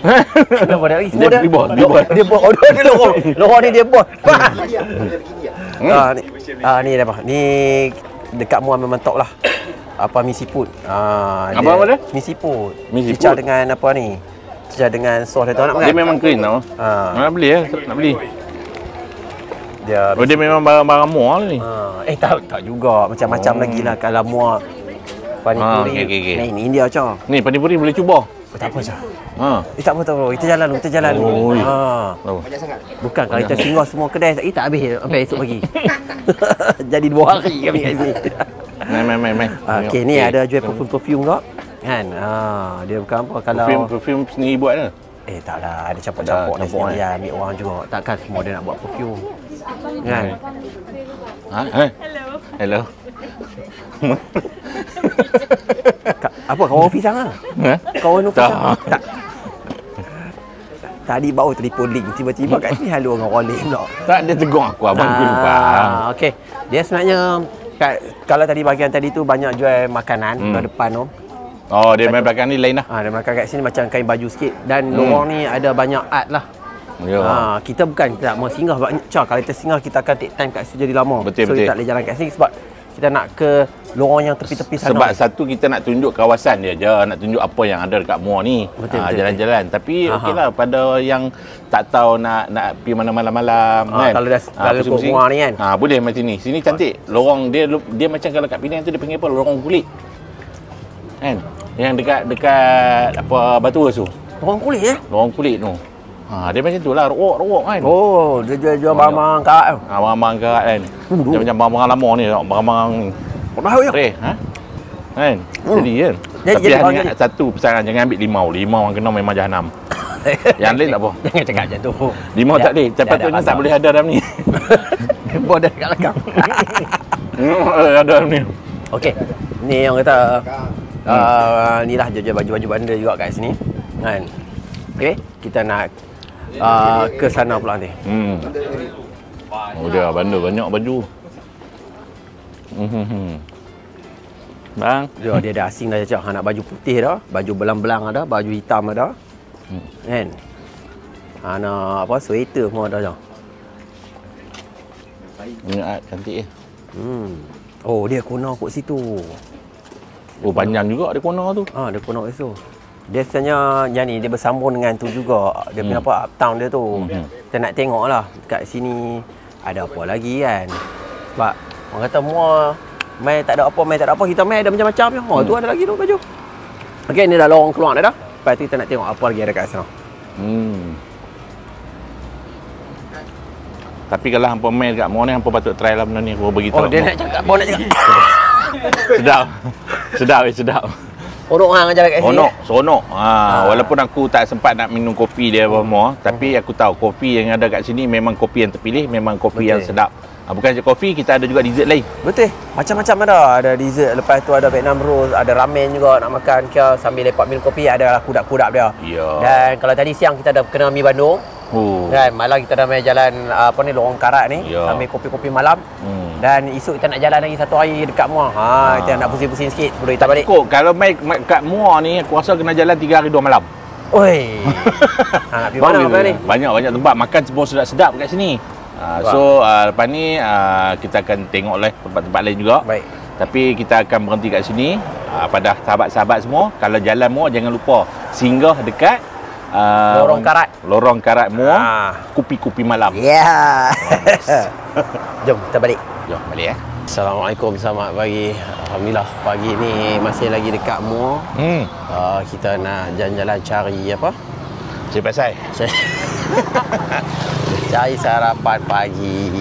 Semua Dia buat. Dia buat. Oh, dia lorong ni dia buat. Ni dah apa? Ni dekat Muar memang top lah. Mi siput. Apa dia? Mi siput. Mi siput. Cicah dengan apa ni? Cicah dengan sos dia tahu nak makan. Dia memang clean tau. Nak beli ya? Nak beli. Dia memang barang-barang Muar ni. Tak juga. Macam-macam lagi lah kalau Muar. Panipuri. Okay. Ni India Cah. Ni panipuri boleh cuba. Tak apa Cah. Tak apa. Kita jalan dulu. Banyak sangat. Bukan kalau kita singgah semua kedai tak habis sampai esok pagi. Jadi 2 hari kami kat sini. Main. Okey, ni ada jual perfume kau. Kan? Dia bukan apa kalau perfume sendiri buat ke? Taklah, ada campur-campur ni sendiri ambil orang juga. Takkan semua dia nak buat perfume. Kan? Hello. Apa kawan ofis sana? Kawan ofis sana? Tak. Tadi baru telefon link tiba-tiba kat sini halo dengan orang lain pula. Tak, dia tegur aku abang aku lupa. Okey. Dia sebenarnya kalau tadi bahagian tadi tu banyak jual makanan ke depan tu. Oh, dia main belakang ni lain lah. Dia makan kat sini macam kain baju sikit dan lorong ni ada banyak art lah. Kita tak mau singgah banyak. Kalau kita singgah kita akan take time kat situ jadi lama. Betul. Kita tak boleh jalan kat sini sebab kita nak ke lorong yang tepi-tepi sana. Sebab satu kita nak tunjuk kawasan dia je, nak tunjuk apa yang ada dekat Muar ni. Betul. Jalan-jalan. Tapi okeylah pada yang tak tahu nak pergi mana malam-malam kan. Kalau dah ke Muar ni kan. Boleh macam ni. Sini cantik. Lorong dia macam kalau kat Penang tu dia panggil apa? Lorong kulit. Kan? Yang dekat apa Batu Ros tu. Lorong kulit Lorong kulit tu. Dia macam tu lah, rok kan. Oh, dia jual barang-barang karat tu. Barang-barang karat kan. Macam barang-barang lama ni, barang-barang baru ya. Kan? Jadi kan. Tapi hanya satu pesanan, jangan ambil limau yang kena memang jahanam. Yang lain tak apa. Jangan cakap macam tu. Limau tak boleh, sepatutnya tak boleh ada dalam ni. Buat dah dekat belakang. Ada dalam ni. Okey. Ni yang kata ni lah jual baju-baju bandar juga kat sini. Kan? Okey, kita nak ke sana pula nanti. Oh, dia bandar banyak baju. Bang, dia ada asing dah cakap nak baju putih dah, baju belang-belang ada, baju hitam ada. Kan? Nak sweater semua ada cak. Ini cantik je. Oh, dia corner kat situ. Oh, panjang juga dia corner tu. Dia corner kat situ. Dia sebenarnya yang ni dia bersambung dengan tu juga. Dia punya apa uptown dia tu. Kita nak tengoklah kat sini ada apa lagi kan. Sebab orang kata muar mai tak ada apa, kita mai ada macam-macam je. Tu ada lagi tu baju. Okey, ni dah lorong keluar dah. Lepas tu kita nak tengok apa lagi ada kat sana. Tapi kalau hampa main dekat mall ni, hampa patut try lah benda ni. Aku beritahu. Dia nak cakap, nak cakap. Sedap. Orang hang ajar kat sini. Seronok. Walaupun aku tak sempat nak minum kopi dia apa tapi aku tahu kopi yang ada kat sini memang kopi yang terpilih, memang kopi yang sedap. Bukan saja kopi, kita ada juga dessert lain. Betul. Macam-macam ada. Ada dessert, lepas tu ada Vietnam rolls, ada ramen juga nak makan ke sambil lepak minum kopi, ada kudak-kudak dia. Ya. Dan kalau tadi siang kita ada kena mi Bandung. Kan malam kita dah main jalan lorong Karat ni sambil kopi-kopi malam. Dan esok kita nak jalan lagi satu hari dekat Muar. Kita nak pusing-pusing sikit sebelum kita balik. Kalau main kat Muar ni aku rasa kena jalan 3 hari 2 malam. Oi. Nak pergi mana makan ni? Banyak tempat makan semua sedap-sedap kat sini. So lepas ni kita akan tengok tempat-tempat lain juga. Baik. Tapi kita akan berhenti kat sini. Pada sahabat-sahabat semua, kalau jalan Muar jangan lupa singgah dekat Lorong Karat Muar, kopi-kopi malam. Ya. Jom kita balik. Jom balik Assalamualaikum, selamat pagi. Alhamdulillah pagi ni masih lagi dekat Muar. Kita nak jalan-jalan cari apa? Cari pasal. Cari sarapan pagi.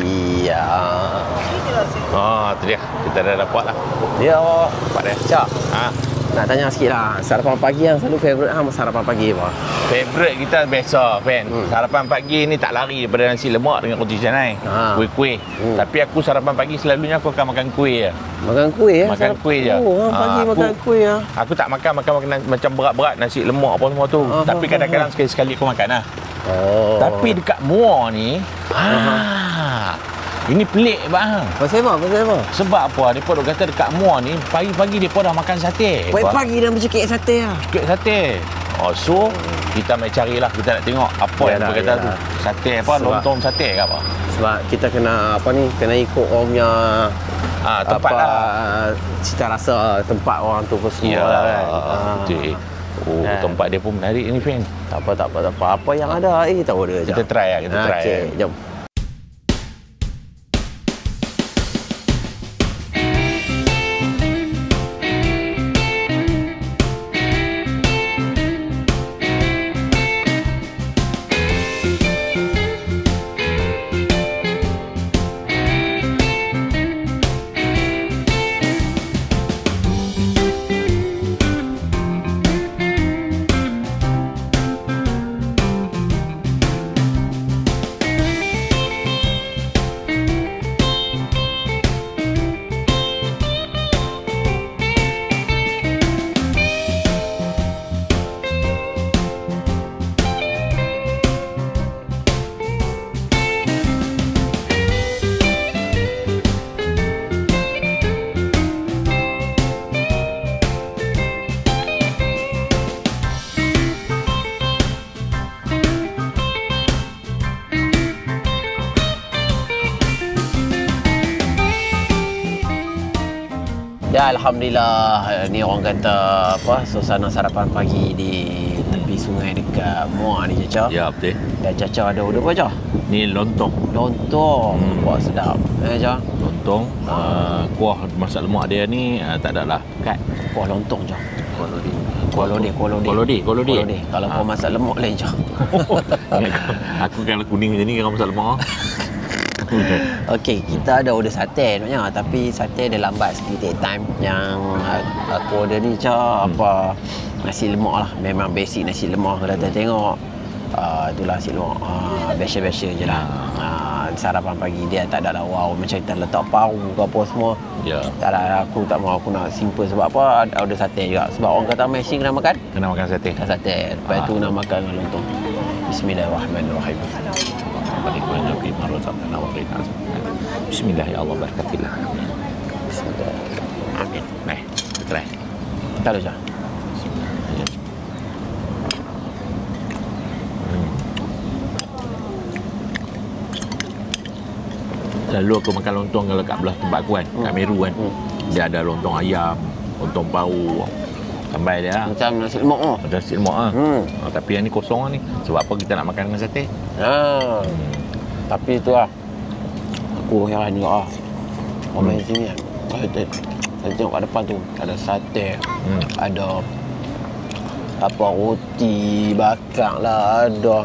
Tu dia. Kita dah dapat lah. Dia dapat dah. Cak. Nak tanya sikit lah, sarapan pagi yang selalu favourite sarapan pagi apa? Favourite kita biasa, Fan. Sarapan pagi ni tak lari daripada nasi lemak dengan roti canai. Kuih-kuih. Tapi aku sarapan pagi selalunya aku akan makan kuih je. Makan kuih ya? Makan kuih je. Pagi makan kuih ya. Aku tak makan macam berat-berat nasi lemak apa semua tu. Tapi kadang-kadang sekali-sekali aku makan lah. Tapi dekat Muar ni, ini pelik bang. Pasal apa? Sebab apa? Mereka duk kata dekat Muar ni pagi-pagi mereka dah makan sate. Pagi dah bercakap sate lah. Cekik sate. So kita mai carilah, kita nak tengok apa yang mereka kata tu. Sate apa? Lontong sate ke apa? Sebab kita kena kena ikut orang punya tempat lah. Cita rasa tempat orang tu pun semua lah kan. Betul. Tempat dia pun menarik ni, Fan. Tak apa. Apa yang ada tahu dia. Kita try lah, kita try. Okey, jom. Ya, alhamdulillah ni orang kata suasana sarapan pagi di tepi sungai dekat Muar ni Caca. Ya, betul. Dan Caca ada order apa Caca? Ni lontong. Wah sedap. Caca. Lontong, kuah masak lemak dia ni tak ada lah pekat. Kuah lontong Caca. Kuah lodeh. Kalau kuah masak lemak lain Caca. Aku kalau kuning macam ni kalau masak lemak. Okey, kita ada order sate sebenarnya, tapi sate dia lambat sikit, take time. Yang aku order ni apa nasi lemak lah. Memang basic nasi lemak kalau kita tengok. Itulah nasi lemak. Biasa-biasa je lah. Sarapan pagi dia tak ada lah wow macam kita letak paru ke apa semua. Ya. Tak ada, aku tak mau, aku nak simple sebab apa? Order sate juga. Sebab orang kata Messi kena makan sate. Lepas tu nak makan dengan lontong. Bismillahirrahmanirrahim. Bismillah ya Allah, berkatilah. Bismillah. Amin. Nah, try. Tak ada Caca. Selalu aku makan lontong kalau kat belah tempat aku kan, kat Meru kan. Dia ada lontong ayam, lontong paru. Sambal dia. Macam nasi lemak tu. Macam nasi lemak ah. Tapi yang ni kosong lah ni. Sebab apa kita nak makan dengan sate? Tapi tu lah. Aku heran juga lah. Orang sini kan. Saya tengok kat depan tu. Ada sate. Ada apa roti bakar lah. Ada.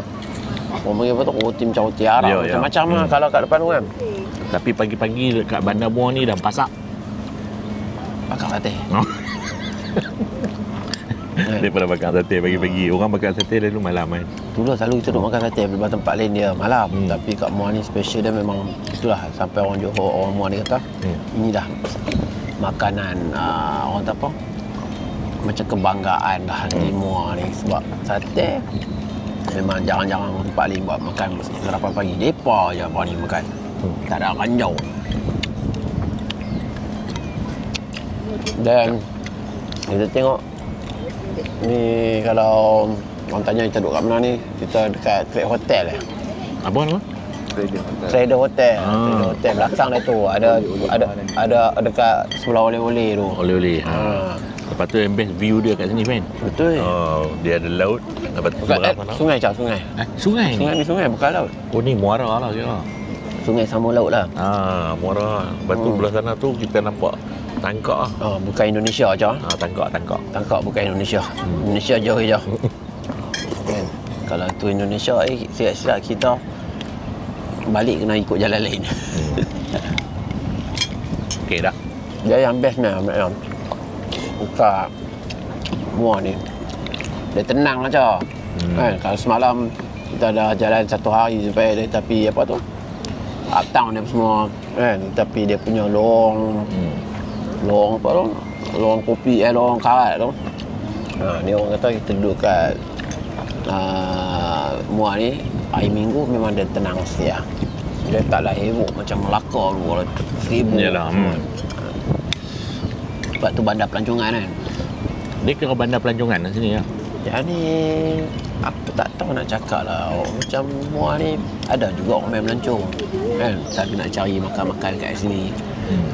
Orang panggil apa tu? Roti macam roti Arab. Macam-macam lah kalau kat depan tu kan. Tapi pagi-pagi dekat Bandar Muar ni dah pasak. Bakar sate. Daripada makan sate pagi-pagi. Orang makan sate dulu malam kan. Dulu selalu kita duduk makan sate. Beberapa tempat lain dia malam. Tapi kat Muar ni special dia memang itulah. Sampai orang Johor, orang Muar ni kata ini dah makanan orang kata apa, macam kebanggaan dah di Muar ni. Sebab sate memang jarang-jarang orang tempat lain buat makan sarapan pagi. Depa je berani makan. Tak ada ranjau. Dan kita tengok ni, kalau orang tanya kita duduk kat mana ni, kita dekat Trade Hotel Apa nama? Trader Hotel. Trader Hotel belakang dia tu ada dekat sebelah oleh-oleh tu. Oleh-oleh. Lepas tu yang best view dia kat sini kan. Betul. Dia ada laut. Lepas tu sungai cak, sungai. Sungai ni. Sungai ni sungai bukan laut. Oh ni muara lah kira. Sungai sama laut lah. Muara. Lepas tu belah sana tu kita nampak tangkak lah. Bukan Indonesia je. Tangkak bukan Indonesia. Indonesia jauh je. Kan? Kalau tu Indonesia, silap-silap kita balik kena ikut jalan lain. Okey dah. Dia yang best memang buka Muar ni. Dia tenang aja. Kan? Kalau semalam kita dah jalan satu hari sampai dia, tapi apa tu? Uptown dia semua kan, tapi dia punya lorong apa tu? Lorong kopi, lorong karat tu. Dia orang kata kita duduk kat Muar ni hari Minggu memang dia tenang setia. Dia taklah heboh macam Melaka tu, kalau 1,000. Yalah. Sebab tu bandar pelancongan kan. Dia kira bandar pelancongan kat sini lah. Jadi aku tak tahu nak cakap lah. Macam Muar ni ada juga orang main melancong kan, tapi nak cari makan-makan kat sini.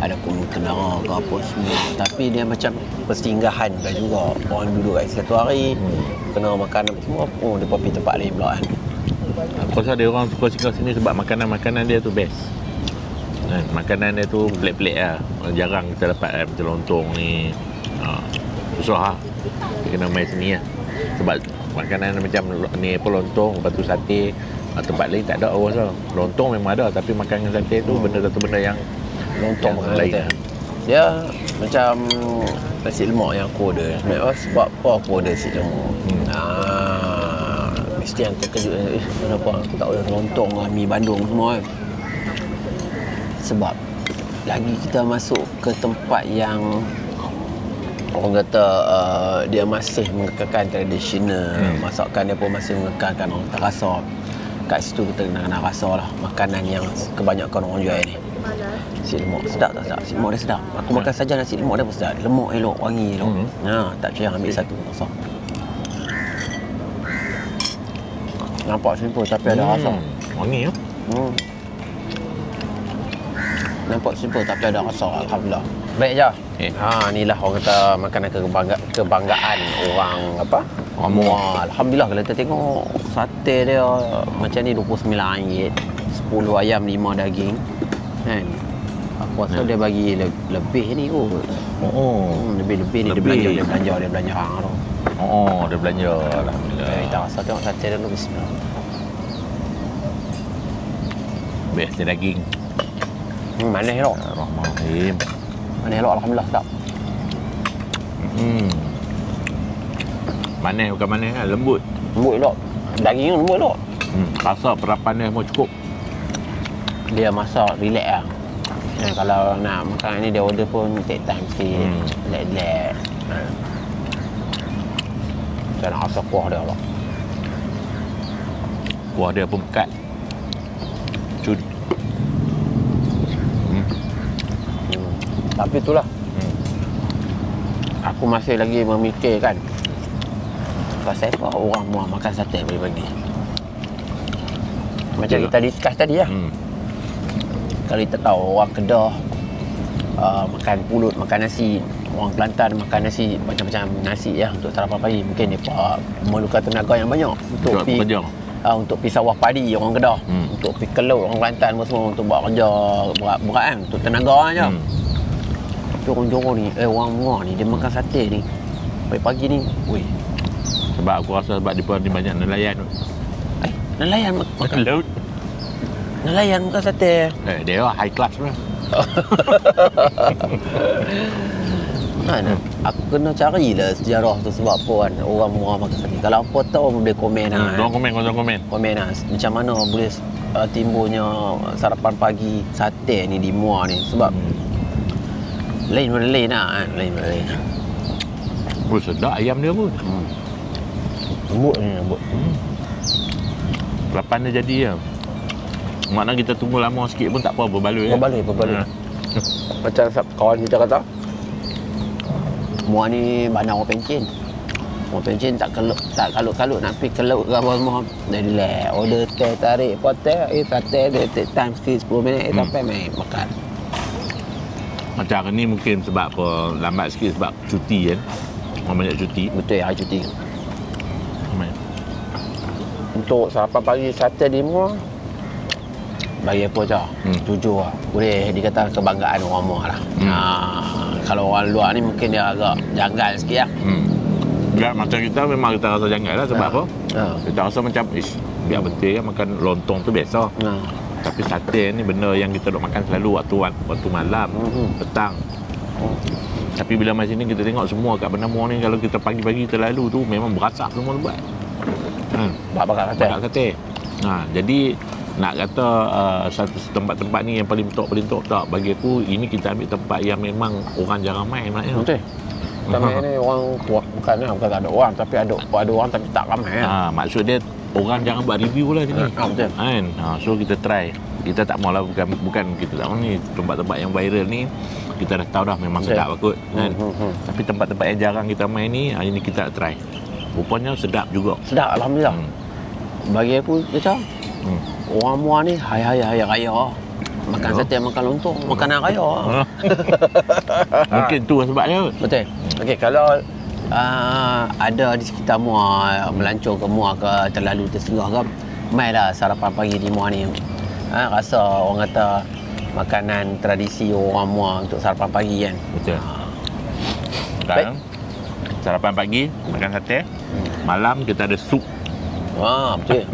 Ada kumu kenara ke apa semua. Tapi dia macam persinggahan dah juga. Orang duduk kat satu hari kena makan apa semua. Dia pergi tempat lain pula kan. Aku rasa dia orang suka singgah sini sebab makanan-makanan dia tu best. Makanan dia tu pelik-pelik lah. Jarang kita dapat macam lontong ni. Susah lah. Kita kena main sini lah. Sebab makanan macam ni apa, lontong, lepas tu sate, tempat lain tak ada orang rasa. Lontong memang ada, tapi makan dengan sate tu benda satu benda yang lontong makan lain. Dia macam nasi lemak yang aku order. Sebab apa aku order nasi lemak? Mesti yang terkejut. Kenapa aku tak order lontong, mi Bandung semua kan? Sebab lagi kita masuk ke tempat yang orang kata dia masih mengekalkan tradisional, masakan dia pun masih mengekalkan orang terasa. Kat situ kita kena rasa lah makanan yang kebanyakan orang jual ni. Nasi lemak sedap tak sedap? Nasi lemak dia sedap. Aku makan saja nasi lemak dia pun sedap. Lemak elok, wangi elok. Tak payah ambil satu rasa. Nampak simple tapi ada rasa. Wangi ya? Nampak simple tapi ada rasa. Alhamdulillah. Baik je. Inilah orang kata makanan kebanggaan orang apa? Orang Muar. Alhamdulillah kalau kita tengok sate dia macam ni RM29. 10 ayam, 5 daging. Kan? Aku rasa dia bagi lebih ni kot. Lebih-lebih ni dia belanja hang tu. Dia belanja. Alhamdulillah. Kita rasa tengok sate dia tu bismillah. Best dia daging. Manis elok. Rahim. Manis elok, alhamdulillah sedap. Manis bukan manis kan, lembut. Lembut elok. Daging lembut elok. Rasa perapan dia semua cukup. Dia masak relax lah. Kalau nak makan ni dia order pun take time sikit. Relax. Saya nak rasa kuah dia lah. Kuah dia pun pekat. Cun. Tapi itulah. Aku masih lagi memikirkan pasal apa orang Muar makan sate pagi-pagi. Macam kita discuss tadi lah. Kalau kita tahu orang Kedah makan pulut, makan nasi, orang Kelantan makan nasi macam-macam nasi ya untuk sarapan pagi. Mungkin dia memerlukan tenaga yang banyak untuk untuk pi sawah padi orang Kedah, untuk pi kelut orang Kelantan semua untuk buat kerja berat kan, untuk tenaga aja. Tapi orang Johor ni, orang Muar ni dia makan sate ni pagi-pagi ni. Weh. Sebab aku rasa sebab dia banyak nelayan. Nelayan makan laut. Nelayan makan sate. Dia lah high class lah. Mana? Aku kena carilah sejarah tu sebab apa kan orang Muar makan sate. Kalau apa tahu boleh komen lah. Korang komen. Komen lah macam mana boleh timbulnya sarapan pagi sate ni di Muar ni sebab lain lah kan. Lain. Sedap ayam dia pun. Lembut ni lembut. Kelapan dia jadi ya. Maknanya kita tunggu lama sikit pun tak apa, berbaloi. Berbaloi. Macam kawan kita kata, Muar ni bandar orang pencen. Orang pencen tak kalut-kalut nak pergi kelut ke apa semua. Jadi order teh tarik potel, sate dia take time sikit 10 minit sampai main makan. Macam hari ni mungkin sebab apa lambat sikit sebab cuti kan. Orang banyak cuti. Betul, hari cuti. Untuk sarapan pagi sate di Muar bagi aku je jujur lah boleh dikata kebanggaan orang Muar lah. Kalau orang luar ni mungkin dia agak janggal sikit lah. Biar macam kita memang kita rasa janggal lah sebab apa kita rasa macam biar betul kan makan lontong tu biasa. Tapi sate ni benda yang kita duk makan selalu waktu malam, petang. Tapi bila macam ni kita tengok semua kat Bandar Muar ni kalau kita pagi-pagi kita lalu tu memang berasap semua tu buat. Bakar sate. Jadi nak kata satu tempat-tempat ni yang paling top tak, bagi aku ini kita ambil tempat yang memang orang jarang main maknanya. Betul. Tapi ni orang bukan tak ada orang tapi ada orang tapi tak ramai kan. Maksud dia orang jangan buat review lah sini. Betul. Kan? So kita try. Kita tak maulah bukan kita tak mau ni tempat-tempat yang viral ni kita dah tahu dah memang sedap kot kan. Tapi tempat-tempat yang jarang kita main ni ini kita nak try. Rupanya sedap juga. Sedap alhamdulillah. Bagi aku macam orang Muar ni hari raya. Makan sate, makan lontong, makanan raya. Mungkin tu sebabnya. Betul. Okey, kalau ada di sekitar Muar, melancong ke Muar ke terlalu tersinggah ke, mainlah sarapan pagi di Muar ni. Rasa orang kata makanan tradisi orang Muar untuk sarapan pagi kan. Betul. Sekarang sarapan pagi makan sate. Malam kita ada sup. Betul.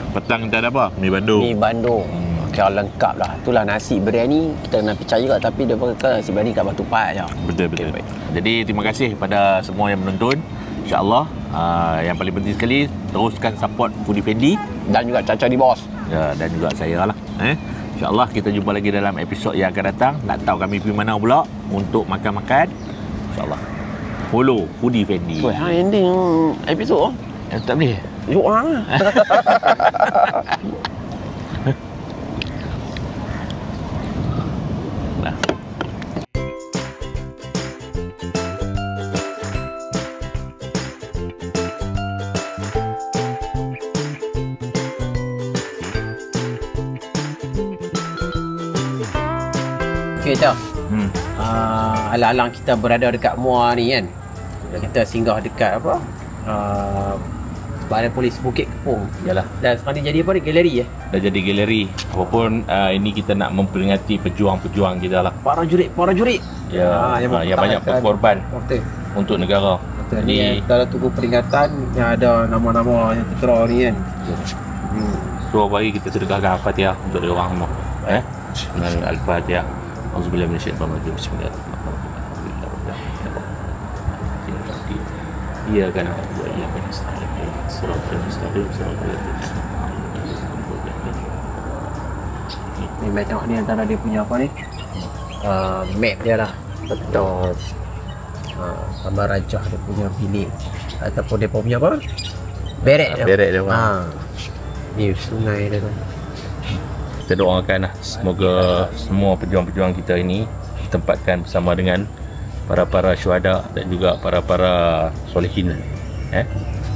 Petang kita ada apa? Mi Bandung. Mi Bandung. Kira lengkap lah. Itulah nasi biryani kita kena percaya juga tapi dia pakai nasi biryani kat Batu Pahat je. Betul. Okay, jadi terima kasih kepada semua yang menonton. InsyaAllah yang paling penting sekali teruskan support Foodie Fendi dan juga Caca di Bos. Ya, dan juga saya lah. InsyaAllah kita jumpa lagi dalam episod yang akan datang. Nak tahu kami pergi mana pula untuk makan-makan? InsyaAllah follow Foodie Fendi. Ending episod tak boleh. Yuk lah. Okey, Cak. Alang-alang kita berada dekat Muar ni kan. Kita singgah dekat apa? Badan Polis Bukit Kepong. Yalah. Dan sekarang dia jadi apa ni? Galeri ya? Dah jadi galeri. Apapun ini kita nak memperingati pejuang-pejuang kita lah. Para jurid. Ya, yang banyak berkorban untuk negara. Betul. Jadi kita tunggu peringatan yang ada nama-nama yang tertera ni kan. So bagi kita sedekahkan Al-Fatihah untuk dia orang semua. Al-Fatihah. Auzubillahi minasyaitonir rajim. Bismillahirrahmanirrahim. Iya kan? Iya kan? Ni map tengok ni antara dia punya apa ni? Map dia lah. Betul. Gambar rajah dia punya bilik ataupun dia punya apa? Beret dia. Beret dia. Ni sungai dia tu. Kita doakan lah semoga semua pejuang-pejuang kita ini ditempatkan bersama dengan para syuhada dan juga para solehin.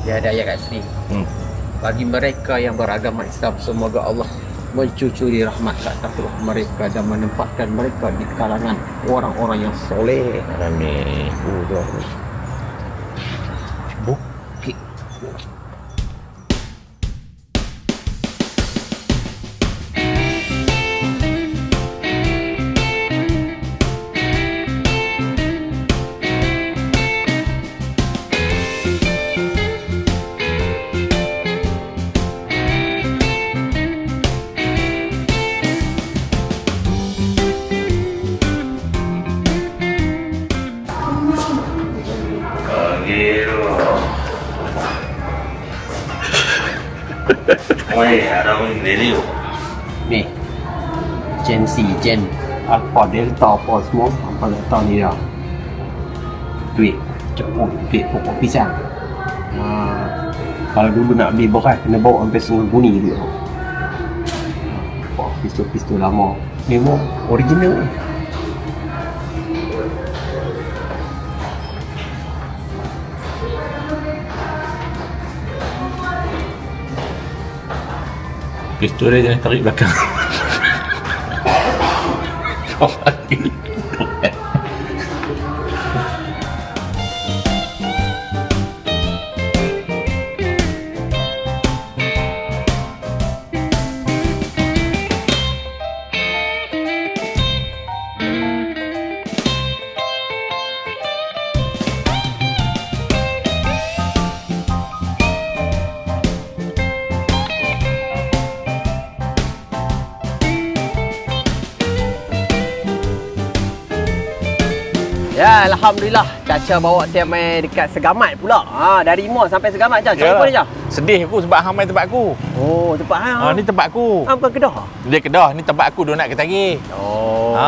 Dia ada ayat kat sini. Bagi mereka yang beragama Islam, semoga Allah mencucuri rahmat ke atas roh mereka dan menempatkan mereka di kalangan orang-orang yang soleh. Amin. Bukit. Ni Gen C, Gen Alpha, Delta, apa semua apa letak ni dah. Duit duit pokok pisang. Kalau dulu nak beli beras kena bawa sampai Sungai Buni tu. Pistol lama. Ni memang original ni. Pistol dia jangan tarik belakang. Ya, Alhamdulillah. Caca bawa saya main dekat Segamat pula. Dari mall sampai Segamat je. Macam mana je? Sedih aku sebab hang main tempat aku. Oh, tempat hang. Ni tempat aku. Bukan Kedah? Dia Kedah, ni tempat aku donat Ketagih. Oh.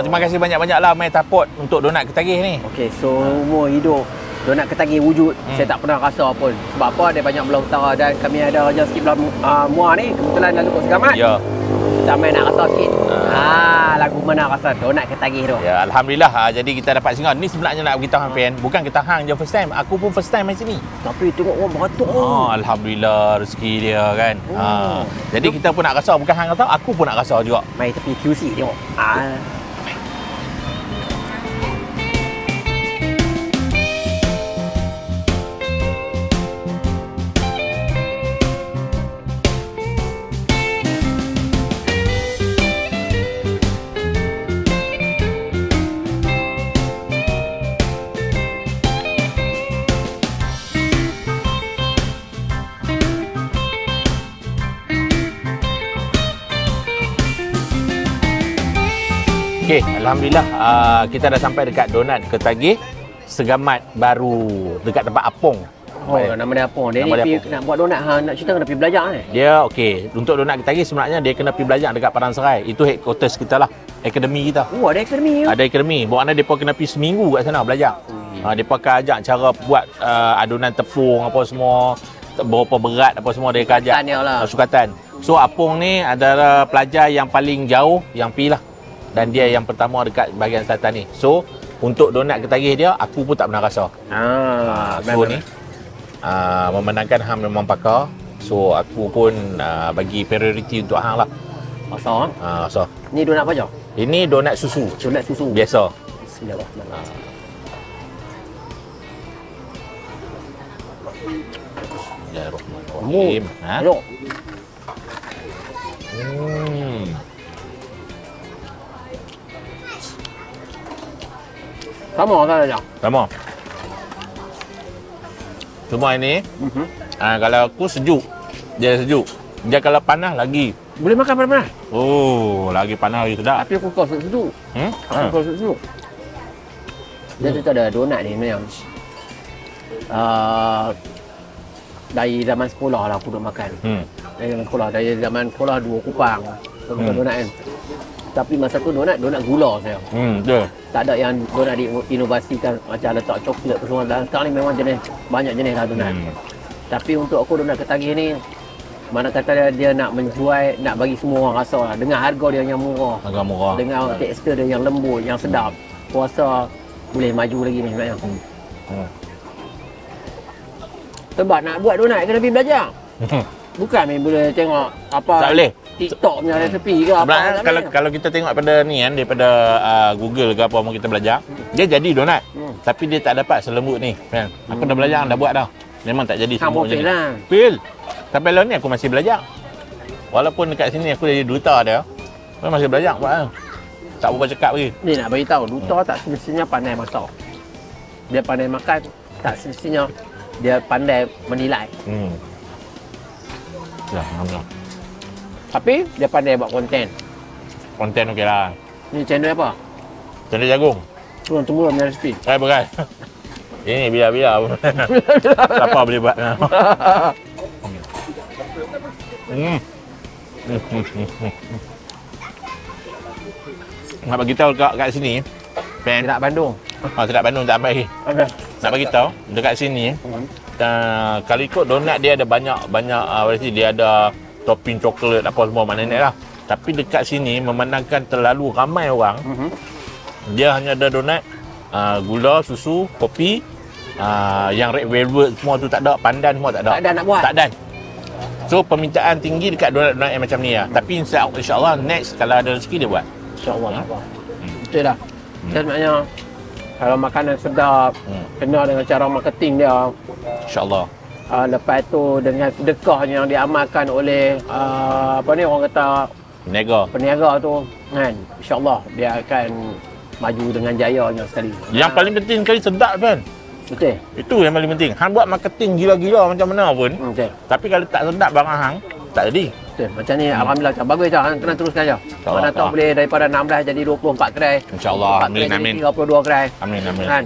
Terima kasih banyak-banyaklah main support untuk donat Ketagih ni. Okey, so umur hidup donat Ketagih wujud. Saya tak pernah rasa pun. Sebab apa? Dia banyak belah utara dan kami ada raja sikit belah Muar ni. Kebetulan lalu kat Segamat. Ya. Kita main nak rasa sikit. Lagu mana rasa donat Ketagih tu. Ya, Alhamdulillah. Jadi kita dapat singgah. Ni sebenarnya nak beritahu hang fan. Bukan kita hang je first time. Aku pun first time main sini. Tapi tengok orang beratuk. Alhamdulillah rezeki dia kan. Jadi kita pun nak rasa. Bukan hang rasa, aku pun nak rasa juga. Main tepi QC tengok. Okey, Alhamdulillah kita dah sampai dekat donat Ketagih Segamat baru dekat tempat Apong. Oh, nama dia Apong. Dia ni nak buat donat nak cerita kena pergi belajar ni. Dia okey, untuk donat Ketagih sebenarnya dia kena pergi belajar dekat Padang Serai. Itu headquarters kita lah, akademi kita. Oh, ada akademi ke? Ada akademi. Maknanya depa kena pergi seminggu kat sana belajar. Depa akan ajak cara buat adunan tepung apa semua, berapa berat apa semua dia akan ajak. Sukatan. So Apong ni adalah pelajar yang paling jauh yang pergi lah. Dan dia yang pertama dekat bahagian selatan ni. So, untuk donat Ketagih dia, aku pun tak pernah rasa. So ni, memenangkan hang memang pakar. So, aku pun bagi priority untuk hang lah. Asal? So. Ni donat apa je? Ini donat susu. Donat susu? Biasa. Bismillahirrahmanirrahim. Bismillahirrahmanirrahim. Elok. Sama kan aja? Sama. Cuma ini, kalau aku sejuk, dia sejuk. Dia kalau panas lagi. Boleh makan panas-panas? Oh, lagi panas lagi sedap. Tapi aku kau sejuk. Aku sejuk. Dia tu ada donat ni memang. Dari zaman sekolah lah aku duk makan. Dari zaman sekolah 2 kupang. Donat kan. Tapi masa tu donat gula saya. Betul. Tak ada yang donat diinovasikan macam letak coklat semua. Dan sekarang ni memang banyak jenis lah donat. Tapi untuk aku donat Ketagih ni, mana kata dia nak menjual, nak bagi semua orang rasa lah. Dengan harga dia yang murah. Harga murah. Dengan tekstur dia yang lembut, yang sedap. Aku rasa boleh maju lagi ni sebenarnya. Sebab nak buat donat kena pergi belajar. Bukan boleh tengok apa. Tak boleh. TikTok punya resepi ke apa. Sebenarnya kalau kita tengok pada ni kan, daripada Google ke apa yang kita belajar, dia jadi donat. Tapi dia tak dapat selembut ni kan. Aku dah belajar, dah buat dah. Memang tak jadi Kamu fail lah. Fail. Sampai lalu ni aku masih belajar. Walaupun dekat sini aku jadi duta dia, aku masih belajar buat lah. Tak berapa cakap lagi. Ni nak bagi tahu, duta tak semestinya pandai masak. Dia pandai makan, tak semestinya dia pandai menilai. Ya, alhamdulillah. Tapi dia pandai buat konten. Konten okey lah. Ni channel apa? Channel jagung. Turun-temurun punya resepi. Bukan. Ini biar-biar. Siapa boleh buat. Nak bagi tahu kat sini, pen. Sedap Bandung. Sedap Bandung tak ambil. Nak bagi tahu dekat sini, kalau ikut donat dia ada banyak dia ada topping coklat apa semua maknanya lah. Tapi dekat sini memandangkan terlalu ramai orang, dia hanya ada donat, gula, susu, kopi, yang red velvet semua tu tak ada, pandan semua tak ada. Tak ada nak buat. Tak ada. So permintaan tinggi dekat donat-donat yang macam ni lah. Tapi insya-Allah next kalau ada rezeki dia buat. InsyaAllah lah. Betul dah. Sebenarnya kalau makanan sedap, kena dengan cara marketing dia. InsyaAllah. Lepas tu dengan sedekah yang diamalkan oleh apa ni orang kata peniaga tu kan, InsyaAllah dia akan maju dengan jayanya sekali. Yang paling penting sekali sedap kan. Betul. Itu yang paling penting. Hang buat marketing gila-gila macam mana pun. Betul. Tapi kalau tak sedap barang hang, tak jadi. Betul. Macam ni alhamdulillah bagus je. Hang kena teruskan je. Mana tahu boleh daripada 16 jadi 24 kedai. InsyaAllah. Amin amin. 32 kedai. Amin amin. Kan?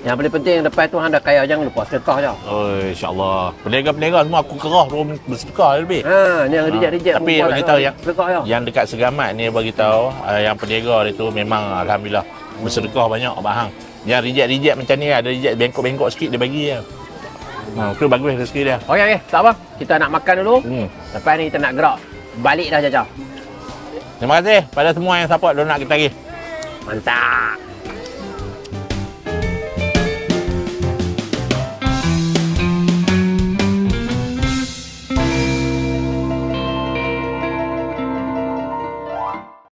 Yang paling penting lepas tu hang dah kaya, jangan lupa sedekah je. Oh, insya-Allah. Peniaga-peniaga semua aku kerah turun bersedekah lebih. Ni yang reject Tapi bagi tahu yang dekat Segamat ni bagi tahu yang peniaga dia tu memang alhamdulillah bersedekah banyak abang hang. Yang reject macam ni ada reject bengkok-bengkok sikit dia bagi je. Itu bagus rezeki dia. Okey, tak apa. Kita nak makan dulu. Lepas ni kita nak gerak. Balik dah Caca. Terima kasih pada semua yang support donat kita lagi. Mantap.